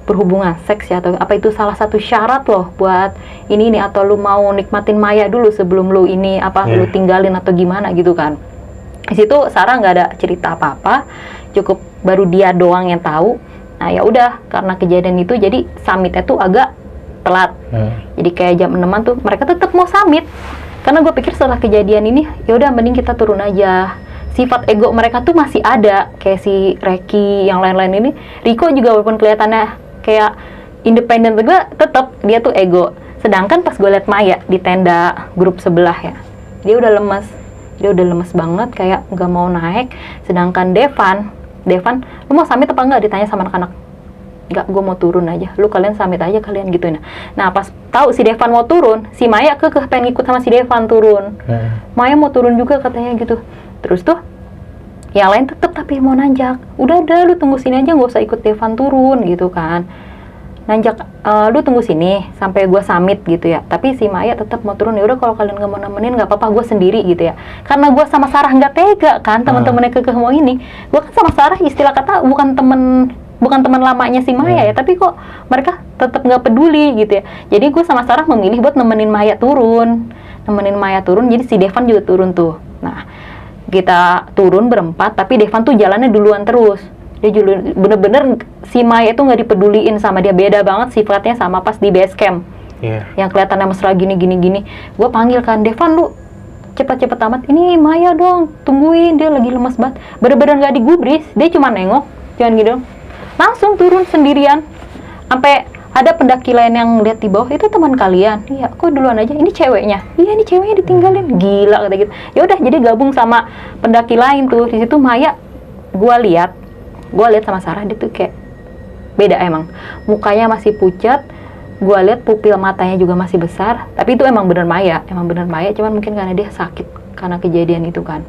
berhubungan seks ya, atau apa itu salah satu syarat loh buat ini atau lu mau nikmatin Maya dulu sebelum lu ini lu tinggalin atau gimana gitu kan. Di situ Sarah nggak ada cerita apa-apa, cukup baru dia doang yang tahu. Nah ya udah, karena kejadian itu jadi summitnya tuh agak telat. Jadi kayak jam 6-an tuh mereka tetap mau summit. Karena gue pikir setelah kejadian ini, ya udah mending kita turun aja. Sifat ego mereka tuh masih ada, kayak si Reki, yang lain-lain ini. Riko juga walaupun kelihatannya kayak independen juga, tetap dia tuh ego. Sedangkan pas gue liat Maya di tenda grup sebelah ya, dia udah lemes banget, kayak nggak mau naik. Sedangkan Devan, lu mau summit apa enggak, ditanya sama anak-anak. Enggak, gue mau turun aja, lu kalian summit aja kalian gituin. Nah pas tahu si Devan mau turun, si Maya pengen ikut sama si Devan turun. Maya mau turun juga katanya gitu. Terus tuh yang lain tetep tapi mau nanjak. Udah lu tunggu sini aja, nggak usah ikut Devan turun gitu kan. Nanjak, lu tunggu sini sampai gue summit gitu ya. Tapi si Maya tetap mau turun. Ya udah kalau kalian nggak mau nemenin nggak apa-apa, gue sendiri gitu ya. Karena gue sama Sarah nggak tega kan, teman-temannya kekeh mau ini. Gue kan sama Sarah istilah kata bukan teman lamanya si Maya ya, tapi kok mereka tetap nggak peduli gitu ya. Jadi gue sama Sarah memilih buat nemenin Maya turun, jadi si Devan juga turun tuh. Nah Kita turun berempat, tapi Devan tuh jalannya duluan terus. Dia bener-bener si Maya itu nggak dipeduliin sama dia, beda banget sifatnya sama pas di base camp. Yang kelihatannya mesra gini. Gue panggil kan, Devan lu cepet-cepet amat, ini Maya dong, tungguin, dia lagi lemas banget. Bener-bener nggak digubris, dia cuma nengok, cuman gitu, langsung turun sendirian. Sampai ada pendaki lain yang lihat di bawah, itu teman kalian? Iya, kok duluan aja, ini ceweknya. Iya, ini ceweknya ditinggalin, gila kata gitu. Ya udah, jadi gabung sama pendaki lain tuh. Di situ Maya, gue lihat sama Sarah, dia tuh kayak beda emang. Mukanya masih pucat, gue lihat pupil matanya juga masih besar. Tapi itu emang bener Maya, cuman mungkin karena dia sakit karena kejadian itu kan.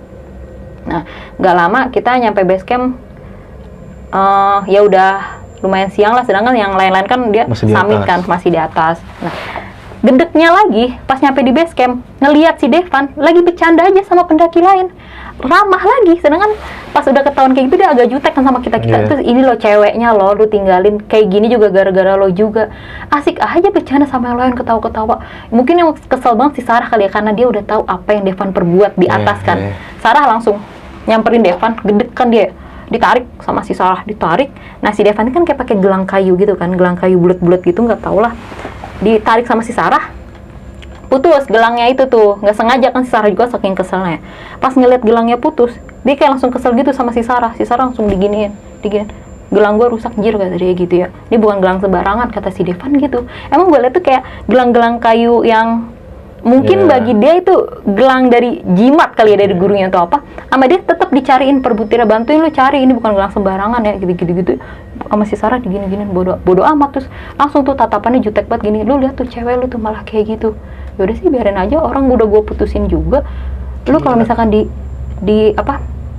Nah, nggak lama kita nyampe base camp. Ya udah lumayan siang lah, sedangkan yang lain-lain kan dia summit kan, masih di atas. Nah, gedeknya lagi pas nyampe di base camp, ngelihat si Devan lagi bercanda aja sama pendaki lain, ramah lagi, sedangkan pas udah ketahuan kayak gitu dia agak jutek kan sama kita. Terus ini lo ceweknya lo, lu tinggalin kayak gini juga gara-gara lo juga. Asik aja bercanda sama yang lain, ketawa-ketawa. Mungkin yang kesel banget si Sarah kali ya, karena dia udah tahu apa yang Devan perbuat di atas kan. Sarah langsung nyamperin Devan, gedek kan dia, ditarik sama si Sarah, ditarik. Nah si Devan kan kayak pakai gelang kayu gitu kan, gelang kayu bulat-bulat gitu, nggak tau lah. Ditarik sama si Sarah, putus gelangnya itu tuh, nggak sengaja kan si Sarah juga saking keselnya. Pas ngeliat gelangnya putus, dia kayak langsung kesel gitu sama si Sarah langsung diginiin, gelang gue rusak jir kata dia gitu ya. Ini bukan gelang sembarangan kata si Devan gitu. Emang gue liat tuh kayak gelang-gelang kayu yang mungkin bagi dia itu gelang dari jimat kali ya, dari gurunya atau apa. Sama dia tetap dicariin per butirnya, bantuin lu cari, ini bukan gelang sembarangan ya, gitu. Sama si Sarah digini-giniin, bodo amat. Terus langsung tuh tatapannya jutek banget gini, lu lihat tuh cewek lu tuh malah kayak gitu. Yaudah sih biarin aja, orang udah gue putusin juga. Lu kalau misalkan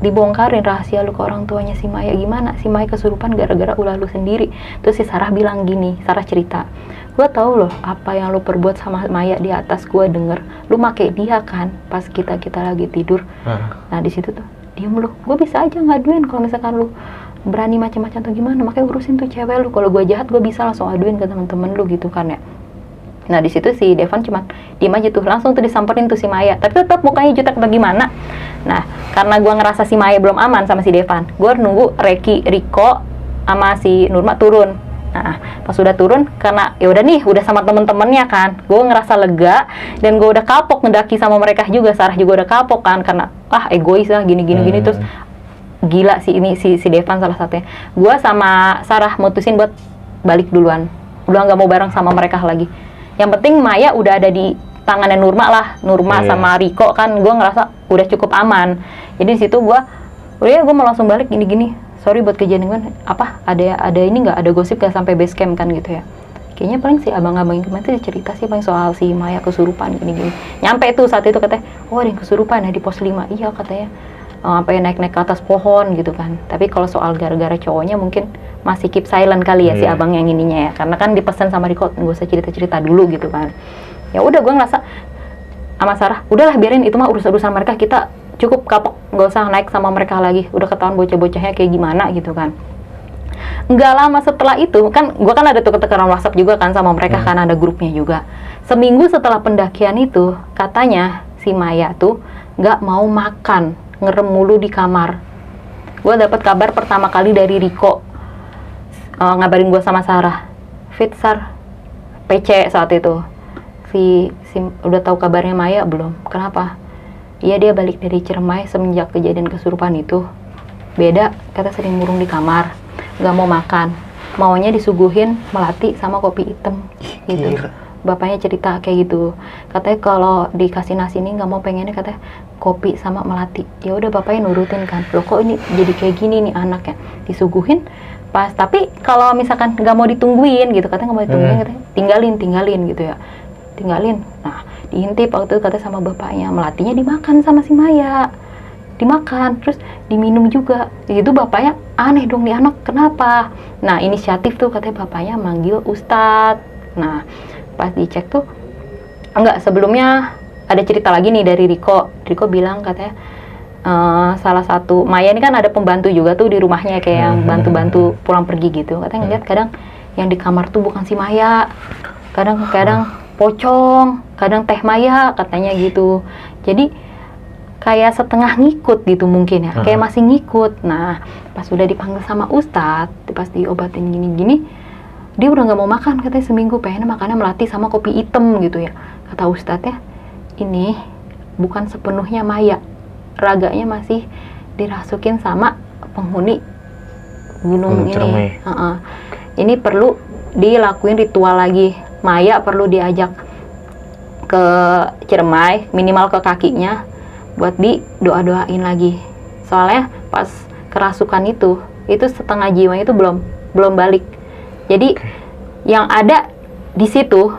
dibongkarin rahasia lu ke orang tuanya si Maya, gimana? Si Maya kesurupan gara-gara ulah lu sendiri. Terus si Sarah bilang gini, Sarah cerita, gue tahu loh apa yang lu perbuat sama Maya di atas, gue denger lu make dia kan pas kita lagi tidur. Nah di situ tuh diem lu, gue bisa aja ngaduin kalau misalkan lu berani macam-macam tuh gimana, makanya urusin tuh cewek lu. Kalau gue jahat gue bisa langsung aduin ke temen-temen lu gitu kan ya. Nah di situ si Devan cuma diem aja tuh, langsung tuh disamperin tuh si Maya, tapi tetap mukanya jutek bagaimana. Nah karena gue ngerasa si Maya belum aman sama si Devan, gue nunggu Riko sama si Nurma turun. Nah, pas udah turun, karena ya udah nih, udah sama temen-temennya kan, gue ngerasa lega dan gue udah kapok ngedaki sama mereka juga. Sarah juga udah kapok kan, karena egois lah gini. Terus gila sih ini si Devan salah satunya. Gue sama Sarah mutusin buat balik duluan, udah nggak mau bareng sama mereka lagi. Yang penting Maya udah ada di tangannya Nurma sama Riko kan, gue ngerasa udah cukup aman. Jadi di situ gue mau langsung balik gini. Sorry buat kejadian kan, ada ini nggak, ada gosip nggak sampai base camp kan gitu ya. Kayaknya paling si abang-abang yang kemarin tuh cerita sih paling soal si Maya kesurupan gini. Nyampe tuh saat itu katanya, ada yang kesurupan ya di pos 5. Iya katanya, sampai naik-naik ke atas pohon gitu kan. Tapi kalau soal gara-gara cowoknya mungkin masih keep silent kali ya si abang yang ininya ya. Karena kan dipesan sama Riko, nggak usah cerita-cerita dulu gitu kan. Ya udah, gue ngerasa sama Sarah, udahlah biarin itu mah urusan mereka, kita cukup kapok, nggak usah naik sama mereka lagi, udah ketahuan bocah-bocahnya kayak gimana gitu kan. Nggak lama setelah itu kan, gue kan ada tuh ketekan WhatsApp juga kan sama mereka kan, ada grupnya juga. Seminggu setelah pendakian itu, katanya si Maya tuh nggak mau makan, ngerem mulu di kamar. Gue dapat kabar pertama kali dari Riko, ngabarin gue sama Sarah, Fitsar, PC saat itu, si udah tahu kabarnya Maya belum? Kenapa? Iya, dia balik dari Ciremai semenjak kejadian kesurupan itu. Beda, kata sering murung di kamar, nggak mau makan, maunya disuguhin melati sama kopi hitam gitu. Bapaknya cerita kayak gitu, katanya kalau dikasih nasi ini nggak mau, pengennya katanya kopi sama melati. Ya udah bapaknya nurutin kan, loh kok ini jadi kayak gini nih anaknya, disuguhin pas. Tapi kalau misalkan nggak mau ditungguin gitu, katanya nggak mau ditungguin, katanya tinggalin gitu ya, tinggalin. Nah diintip waktu itu katanya sama bapaknya, melatinya dimakan sama si Maya, dimakan terus diminum juga. Itu bapaknya aneh dong, nih anak kenapa. Nah inisiatif tuh katanya bapaknya manggil Ustadz. Nah pas dicek tuh enggak, sebelumnya ada cerita lagi nih dari Riko bilang katanya salah satu Maya ini kan ada pembantu juga tuh di rumahnya, kayak yang bantu-bantu pulang pergi gitu. Katanya ngeliat kadang yang di kamar tuh bukan si Maya, kadang Pocong, kadang Teh Maya katanya gitu. Jadi kayak setengah ngikut gitu mungkin ya, kayak masih ngikut. Nah, pas udah dipanggil sama Ustadz, pas diobatin gini-gini, dia udah nggak mau makan katanya seminggu, pengen makannya melati sama kopi hitam gitu ya. Kata Ustadz ya, ini bukan sepenuhnya maya, raganya masih dirasukin sama penghuni gunung ini. Ini perlu dilakuin ritual lagi. Maya perlu diajak ke Ciremai, minimal ke kakinya, buat didoa-doain lagi. Soalnya pas kerasukan itu setengah jiwa itu belum balik. Jadi yang ada di situ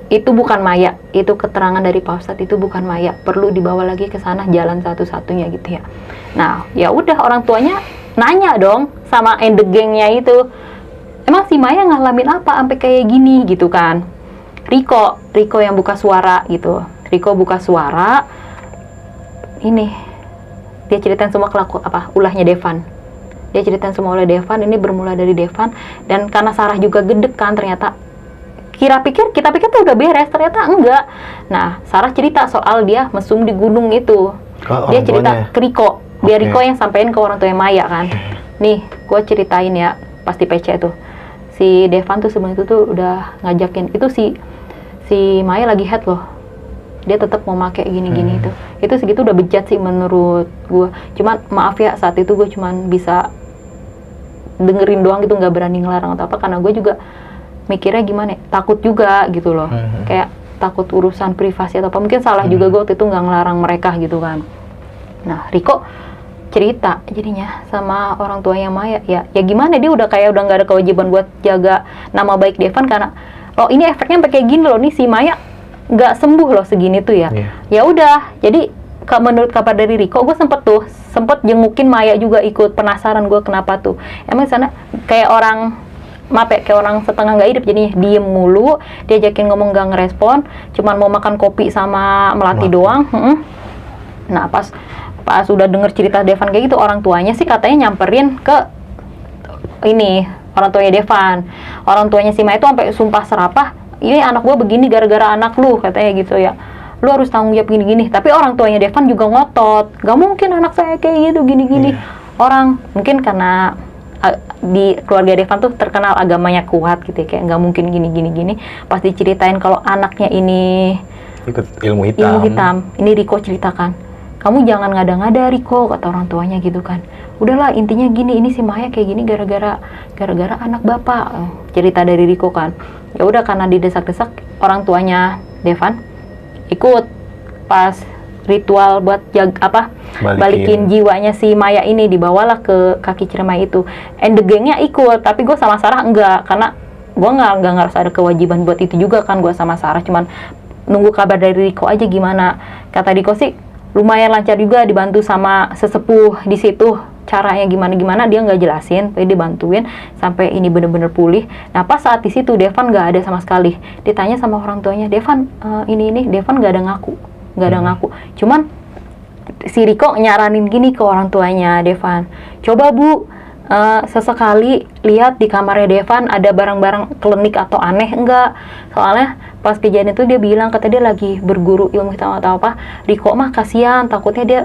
itu bukan maya, itu keterangan dari Pak Ustadz, itu bukan maya, perlu dibawa lagi ke sana, jalan satu-satunya gitu ya. Nah, ya udah orang tuanya nanya dong sama endegengnya itu, emang si Maya ngalamin apa sampai kayak gini gitu kan. Riko yang buka suara gitu. Riko buka suara, ini dia ceritain semua ulahnya Devan. Dia ceritain semua ulah Devan, ini bermula dari Devan, dan karena Sarah juga gedek kan, ternyata kita pikir tuh udah beres, ternyata enggak. Nah, Sarah cerita soal dia mesum di gunung itu. Dia cerita ke Riko. Dia Riko yang sampein ke orang tuanya Maya kan. Nih, gue ceritain ya, pasti PC tuh. Si Devan tuh sebelum itu tuh udah ngajakin, itu si Maya lagi head loh. Dia tetap mau pakai gini-gini itu. Itu segitu udah bejat sih menurut gue. Cuman maaf ya, saat itu gue cuman bisa dengerin doang gitu, nggak berani ngelarang atau apa, karena gue juga mikirnya gimana ya, takut juga gitu loh, kayak takut urusan privasi atau apa, mungkin salah juga gue waktu itu nggak ngelarang mereka gitu kan. Nah, Riko cerita jadinya sama orang tuanya Maya, ya gimana, dia udah nggak ada kewajiban buat jaga nama baik Devan, karena ini efeknya sampai kayak gini loh, nih si Maya nggak sembuh loh segini tuh ya. Ya udah, jadi menurut kabar dari Riko, gue sempet jengukin Maya juga, ikut penasaran gue kenapa tuh, emang sana kayak orang kayak orang setengah nggak hidup, jadinya diem mulu, diajakin ngomong nggak ngerespon, cuman mau makan kopi sama melati doang. Nah, pas udah denger cerita Devan kayak gitu, orang tuanya sih katanya nyamperin ke ini, orang tuanya Devan. Orang tuanya si Maya itu sampai sumpah serapah, ini anak gua begini gara-gara anak lu, katanya gitu ya. Lu harus tanggung jawab gini-gini. Tapi orang tuanya Devan juga ngotot, gak mungkin anak saya kayak gitu, gini-gini. Orang mungkin karena di keluarga Devan tuh terkenal agamanya kuat gitu ya, kayak nggak mungkin gini. Pas diceritain kalau anaknya ini ikut ilmu hitam, ini Riko ceritakan, kamu jangan ngada-ngada Riko, kata orang tuanya gitu kan. Udahlah, intinya gini, ini si Maya kayak gini gara-gara anak bapak, cerita dari Riko kan. Ya udah, karena didesak-desak, orang tuanya Devan ikut pas ritual buat balikin jiwanya si Maya ini, dibawalah ke kaki Ciremai itu. Endegengnya ikut, tapi gue sama Sarah enggak, karena gue nggak harus ada kewajiban buat itu juga kan. Gue sama Sarah cuman nunggu kabar dari Riko aja gimana. Kata Riko sih lumayan lancar juga, dibantu sama sesepuh di situ. Caranya gimana dia nggak jelasin, tapi dibantuin sampai ini bener-bener pulih. Nah, pas saat di situ Devan nggak ada sama sekali. Ditanya sama orang tuanya, Devan ini Devan nggak ada ngaku. Cuman si Riko nyaranin gini ke orang tuanya Devan, coba Bu, sesekali lihat di kamarnya Devan ada barang-barang klinik atau aneh enggak. Soalnya pas kejadian itu dia bilang, kata dia lagi berguru ilmu hitam atau apa. Riko mah kasihan, takutnya dia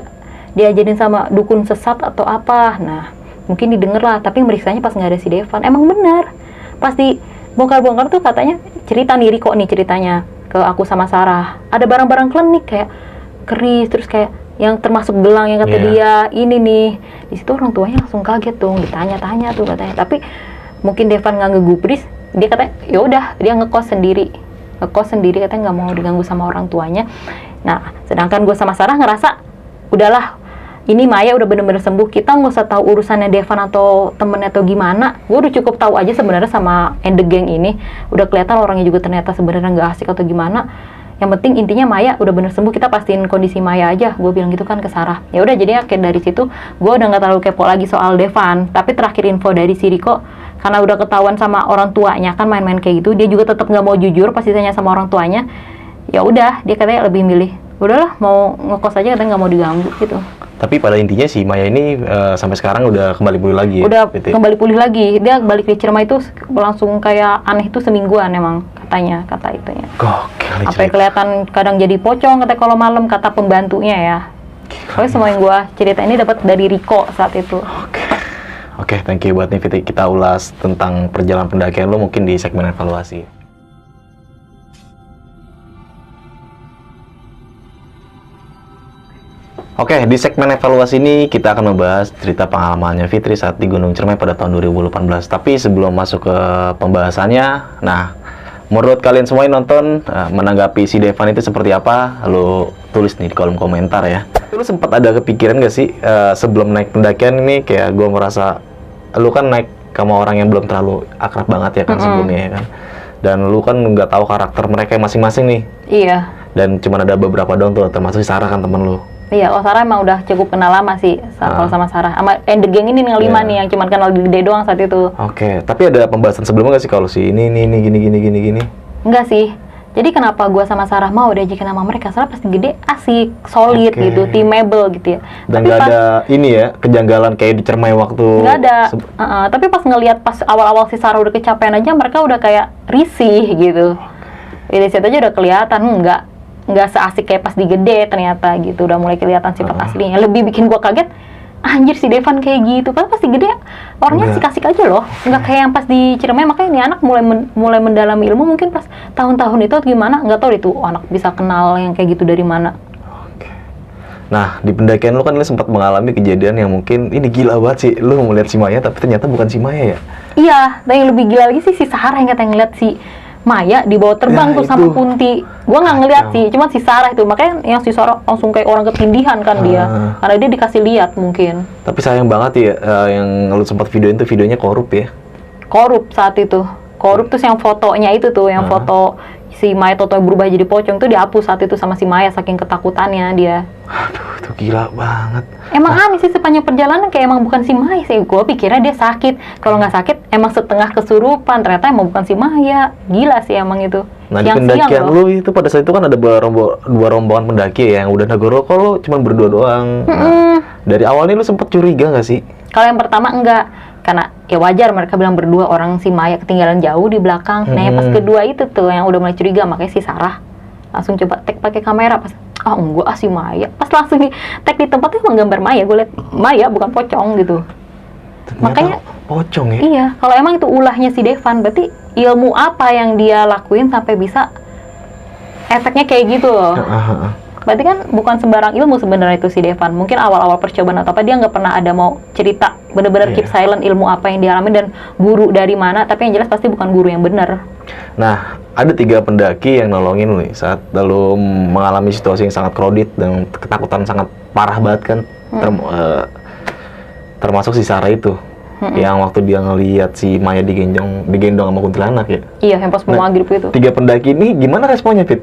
diajarin sama dukun sesat atau apa. Nah, mungkin didengar lah, tapi meriksanya pas nggak ada si Devan. Emang bener, pasti bongkar-bongkar tuh katanya, cerita nih Riko nih ceritanya ke aku sama Sarah, ada barang-barang klinik kayak keris, terus kayak yang termasuk gelang yang kata dia ini nih. Di situ orang tuanya langsung kaget dong, ditanya-tanya tuh katanya. Tapi mungkin Devan nggak ngegubris, dia katanya ya udah, dia ngekos sendiri katanya, nggak mau diganggu sama orang tuanya. Nah, sedangkan gue sama Sarah ngerasa udahlah, ini Maya udah bener-bener sembuh, kita nggak usah tahu urusannya Devan atau temennya atau gimana. Gue udah cukup tahu aja sebenarnya sama endegeng ini, udah kelihatan orangnya juga ternyata sebenarnya nggak asik atau gimana. Yang penting intinya Maya udah bener sembuh, kita pastiin kondisi Maya aja, gue bilang gitu kan ke Sarah. Ya udah, jadi akhir dari situ gue udah nggak terlalu kepo lagi soal Devan. Tapi terakhir info dari si Riko, karena udah ketahuan sama orang tuanya kan main-main kayak gitu, dia juga tetap nggak mau jujur pas ditanya sama orang tuanya. Ya udah, dia katanya lebih milih udahlah mau ngekos aja, katanya nggak mau diganggu gitu. Tapi pada intinya si Maya ini sampai sekarang udah kembali pulih lagi. Udah kembali pulih lagi. Dia balik di Ciremai itu langsung kayak aneh itu semingguan emang kata itunya. Gokil. Sampai kelihatan kadang jadi pocong katanya kalau malam, kata pembantunya ya. Pokoknya semua yang gue cerita ini dapat dari Riko saat itu. Oke, thank you buat nih Fitri. Kita ulas tentang perjalanan pendakian lo mungkin di segmen evaluasi. Oke, di segmen evaluasi ini kita akan membahas cerita pengalamannya Fitri saat di Gunung Ciremai pada tahun 2018. Tapi sebelum masuk ke pembahasannya, nah, menurut kalian semua yang nonton, menanggapi si Devan itu seperti apa? Lo tulis nih di kolom komentar ya. Lu sempat ada kepikiran gak sih sebelum naik pendakian ini, kayak gue merasa lu kan naik sama orang yang belum terlalu akrab banget ya kan sebelumnya ya kan, dan lu kan nggak tahu karakter mereka masing-masing nih. Iya. Dan cuma ada beberapa doang tuh, termasuk si Sarah kan temen lu. Iya, kalau Sarah emang udah cukup kenal lama sih kalau sama Sarah. Sama The Gang ini yang 5 nih yang cuma kenal gede doang saat itu. Oke, tapi ada pembahasan sebelumnya gak sih kalau si ini gini? Enggak sih. Jadi kenapa gue sama Sarah mau diajakin sama mereka? Sarah pasti gede, asik, solid gitu, teamable gitu ya. Dan nggak ada ini ya, kejanggalan kayak di Ciremai waktu. Nggak ada. Tapi pas ngelihat pas awal-awal si Sarah udah kecapean aja, mereka udah kayak risih gitu. Dari situ aja udah kelihatan nggak seasik kayak pas di gede ternyata gitu. Udah mulai kelihatan sifat aslinya. Lebih bikin gue kaget. Anjir si Devan kayak gitu, kan pasti gede orangnya asik-asik aja loh, nggak kayak yang pas di Ciremai. Makanya ini anak mulai mendalami ilmu mungkin pas tahun-tahun itu gimana, nggak tahu itu anak bisa kenal yang kayak gitu dari mana. Nah, di pendakian lu kan lu sempat mengalami kejadian yang mungkin ini gila banget sih, lu melihat si Maya tapi ternyata bukan si Maya ya? Iya, dan yang lebih gila lagi sih si Sarah yang katanya ngeliat si Maya dibawa terbang tuh sama Kunti. Gua nggak ngeliat sih, cuma si Sarah itu. Makanya yang si Sarah langsung kayak orang ketindihan kan dia. Karena dia dikasih lihat mungkin. Tapi sayang banget ya, yang lu sempat videoin tuh videonya korup ya? Korup saat itu. Korup tuh yang fotonya itu tuh, yang foto si Maya Toto berubah jadi pocong tuh dihapus saat itu sama si Maya saking ketakutannya dia. Aduh, itu gila banget. Emang aneh sih sepanjang perjalanan kayak emang bukan si Maya sih. Gue pikirnya dia sakit. Kalau nggak sakit emang setengah kesurupan. Ternyata emang bukan si Maya. Gila sih emang itu. Nah, di pendakian lu itu pada saat itu kan ada dua rombongan pendaki ya, yang udah Nagoro. Kok lu cuma berdua doang? Nah, dari awalnya lu sempet curiga nggak sih? Kalau yang pertama enggak. Karena ya wajar mereka bilang berdua, orang si Maya ketinggalan jauh di belakang. Nah yang pas kedua itu tuh yang udah mulai curiga, makanya si Sarah langsung coba tag pakai kamera. Pas enggak si Maya, pas langsung di tag di tempatnya emang gambar Maya. Gue liat Maya bukan pocong gitu. Ternyata makanya pocong ya? Iya, kalau emang itu ulahnya si Devan, berarti ilmu apa yang dia lakuin sampai bisa efeknya kayak gitu loh. Berarti kan bukan sembarang ilmu sebenarnya itu si Devan. Mungkin awal-awal percobaan atau apa dia nggak pernah ada mau cerita, bener-bener keep silent ilmu apa yang dialami dan guru dari mana. Tapi yang jelas pasti bukan guru yang benar. Nah, ada 3 pendaki yang nolongin lu nih saat lu mengalami situasi yang sangat crowded dan ketakutan sangat parah banget kan. Termasuk si Sarah itu. Yang waktu dia ngelihat si Maya digendong sama kuntilanak ya. Iya, yang pas mau maghrib itu. 3 pendaki ini gimana responnya, Fit?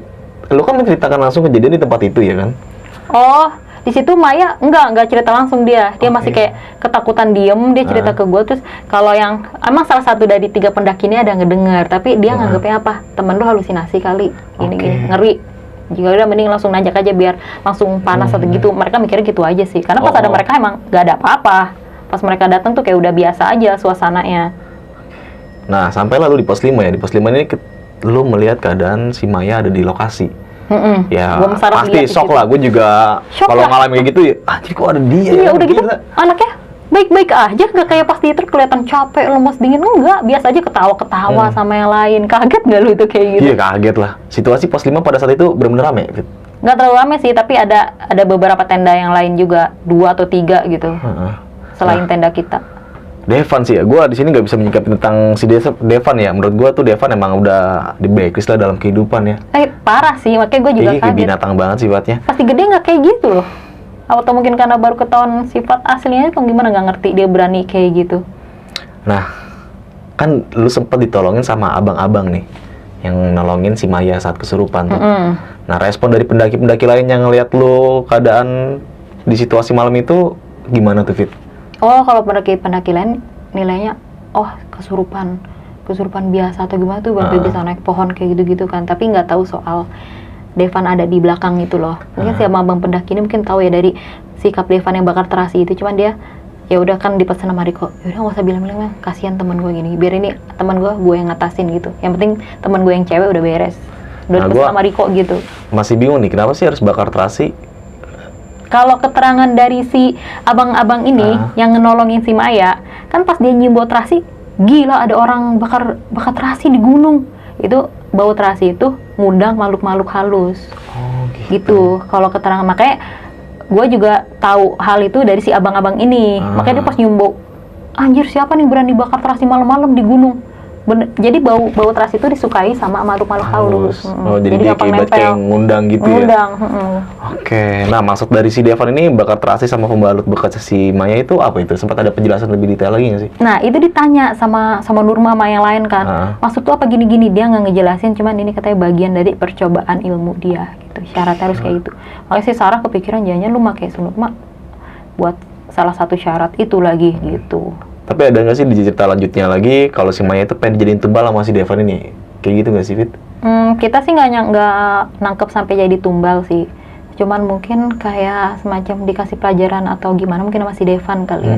Lu kan menceritakan langsung kejadian di tempat itu ya kan? Oh, di situ Maya enggak cerita langsung dia masih kayak ketakutan diem. Dia cerita ke gue. Terus kalau yang emang salah satu dari 3 pendaki ini ada ngedengar, tapi dia nganggapnya apa? Temen lu halusinasi kali, gini ngeri. Jika udah mending langsung najak aja biar langsung panas atau gitu. Mereka mikirnya gitu aja sih. Karena pas ada mereka emang gak ada apa-apa. Pas mereka datang tuh kayak udah biasa aja suasananya. Nah, sampai lalu di pos 5 ya. Di pos 5 ini lu melihat keadaan si Maya ada di lokasi. Ya pasti shock lah. Gue juga kalau ngalamin kayak gitu ya, anjir kok ada dia. Iya udah gitu anaknya baik-baik aja, nggak kayak pas di truk kelihatan capek, lemes, dingin. Enggak, biasa aja ketawa-ketawa sama yang lain. Kaget nggak lu itu kayak gitu? Iya kaget lah. Situasi pos 5 pada saat itu benar-benar rame. Nggak terlalu rame sih, tapi ada beberapa tenda yang lain juga, 2 atau 3 gitu. Selain tenda kita. Devan sih ya, gue di sini nggak bisa menyikapi tentang si Devan ya. Menurut gue tuh Devan emang udah di blacklist lah dalam kehidupan ya. Parah sih, makanya gue juga kaget. Kayak binatang banget sifatnya. Pasti gede nggak kayak gitu loh. Atau mungkin karena baru ketahuan sifat aslinya, atau gimana nggak ngerti dia berani kayak gitu. Nah, kan lu sempet ditolongin sama abang-abang nih, yang nolongin si Maya saat kesurupan tuh. Nah, respon dari pendaki-pendaki lain yang ngeliat lu keadaan di situasi malam itu gimana tuh, Fit? Oh, kalau pendaki lain nilainya, kesurupan biasa atau gimana tuh, baru bisa naik pohon kayak gitu-gitu kan. Tapi nggak tahu soal Devan ada di belakang itu loh. Mungkin si abang pendaki ini mungkin tahu ya dari sikap Devan yang bakar terasi itu. Cuman dia ya udah kan dipesan sama Riko, yaudah nggak usah bilang-bilang, kasihan teman gue gini. Biar ini teman gue yang ngatasin gitu. Yang penting teman gue yang cewek udah beres. Udah dipesan sama Riko gitu. Masih bingung nih, kenapa sih harus bakar terasi? Kalau keterangan dari si abang-abang ini yang nolongin si Maya, kan pas dia nyium bau terasi, gila ada orang bakar terasi di gunung. Itu bau terasi itu ngundang makhluk-makhluk halus. Oh, gitu. Kalau keterangan, makanya gue juga tahu hal itu dari si abang-abang ini. Makanya dia pas nyium bau, anjir siapa nih berani bakar terasi malam-malam di gunung. Jadi bau terasi itu disukai sama makhluk-makhluk halus. Oh, jadi dia kayak ngundang gitu ya. Oke. Nah, maksud dari si Devan ini bakar terasi sama pembalut bekas si Maya itu apa itu? Sempat ada penjelasan lebih detail lagi nggak sih? Nah, itu ditanya sama Nurma sama yang lain kan. Maksud tuh apa gini-gini, dia nggak ngejelasin, cuman ini katanya bagian dari percobaan ilmu dia gitu. Syaratnya harus kayak gitu. Makanya si Sarah kepikiran jangan lu pakai Sunurma buat salah satu syarat itu lagi gitu. Tapi ada nggak sih di cerita lanjutnya lagi kalau si Maya itu pengen dijadiin tumbal sama si Devan ini? Kayak gitu nggak sih, Fit? Kita sih nggak nangkep sampai jadi tumbal sih. Cuman mungkin kayak semacam dikasih pelajaran atau gimana, mungkin sama si Devan kali ya.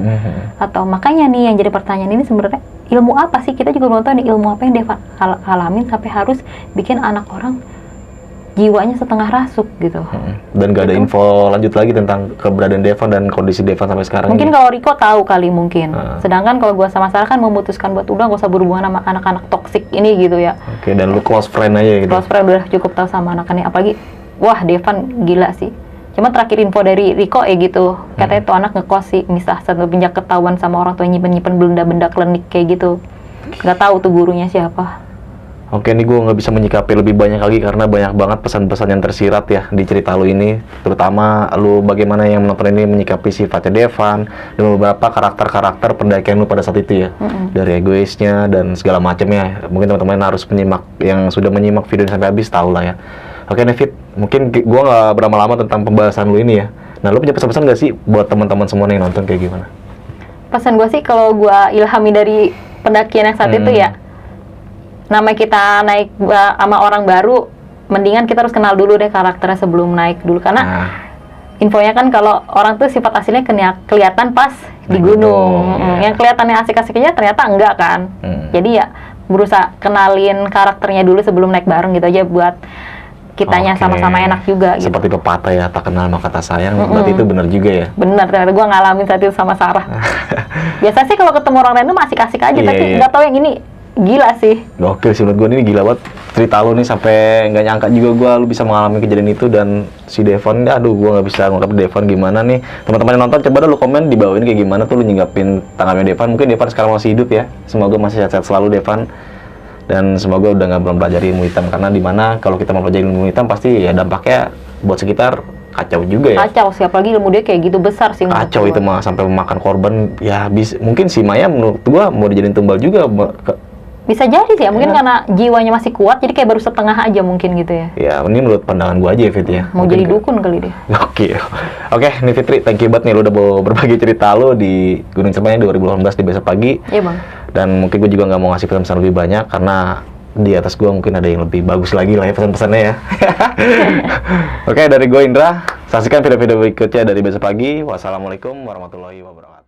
Atau makanya nih yang jadi pertanyaan ini sebenarnya ilmu apa sih? Kita juga belum tahu nih ilmu apa yang Devan alamin sampai harus bikin anak orang jiwanya setengah rasuk gitu. Dan gak ada info lanjut lagi tentang keberadaan Devan dan kondisi Devan sampai sekarang. Mungkin kalau Riko tahu kali mungkin. Sedangkan kalau gua sama Sarah kan memutuskan buat udah gak usah berhubungan sama anak-anak toksik ini gitu ya. Oke, dan lu close friend aja gitu. Close friend udah cukup tahu sama anak-anak, apalagi wah Devan gila sih. Cuma terakhir info dari Riko gitu, katanya tuh anak ngekos sih, misal semenjak ketahuan sama orang tua nyimpen benda-benda klinik kayak gitu. Nggak tahu tuh gurunya siapa. Oke, ini gue nggak bisa menyikapi lebih banyak lagi karena banyak banget pesan-pesan yang tersirat ya di cerita lu ini. Terutama lu bagaimana yang menonton ini menyikapi sifatnya Devan dan beberapa karakter-karakter pendakian lu pada saat itu ya. Dari egoisnya dan segala macamnya. Mungkin teman-teman harus menyimak, yang sudah menyimak video ini sampai habis tahu lah ya. Oke, Nevit, mungkin gue nggak berlama-lama tentang pembahasan lu ini ya. Nah, lu punya pesan-pesan nggak sih buat teman-teman semua yang nonton kayak gimana? Pesan gue sih kalau gue ilhami dari pendakian yang saat itu ya, namanya kita naik sama orang baru, mendingan kita harus kenal dulu deh karakternya sebelum naik dulu. Karena infonya kan kalau orang tuh sifat aslinya kelihatan pas di gunung. Yang kelihatannya asik-asiknya ternyata enggak kan. Jadi ya berusaha kenalin karakternya dulu sebelum naik bareng gitu aja buat kitanya sama-sama enak juga gitu. Seperti pepatah ya, tak kenal maka tak sayang. Berarti itu benar juga ya? Bener, ternyata gue ngalamin saat itu sama Sarah. Biasa sih kalau ketemu orang random asik-asik aja, tapi nggak tahu yang ini gila sih. Oke sih, menurut gue ini gila banget cerita lu nih, sampai nggak nyangka juga lu bisa mengalami kejadian itu. Dan si Devan, aduh gue nggak bisa ngungkap Devan gimana nih. Teman-teman yang nonton coba lu komen di bawah ini kayak gimana tuh lu nyinggapin tangannya Devan. Mungkin Devan sekarang masih hidup ya, semoga masih sehat-sehat selalu Devan. Dan semoga udah nggak belum pelajari ilmu hitam, karena dimana kalau kita mau pelajari ilmu hitam pasti ya dampaknya buat sekitar kacau juga ya. Kacau sih, apalagi ilmu dia kayak gitu besar sih. Kacau itu mah, sampai memakan korban ya. Mungkin si Maya menurut gua mau dijadiin tumbal juga. Bisa jadi sih ya, mungkin karena jiwanya masih kuat, jadi kayak baru setengah aja mungkin gitu ya. Ya, ini menurut pandangan gua aja ya, Fit ya. Mau mungkin jadi dukun kali dia. Oke, nih Fitri, thank you banget nih lu udah mau berbagi cerita lu di Gunung Cermai 2018 di besok pagi. Iya bang. Dan mungkin gue juga nggak mau ngasih pesan lebih banyak karena di atas gua mungkin ada yang lebih bagus lagi lah ya pesan-pesannya ya. Oke, dari gue Indra, saksikan video-video berikutnya dari besok pagi. Wassalamualaikum warahmatullahi wabarakatuh.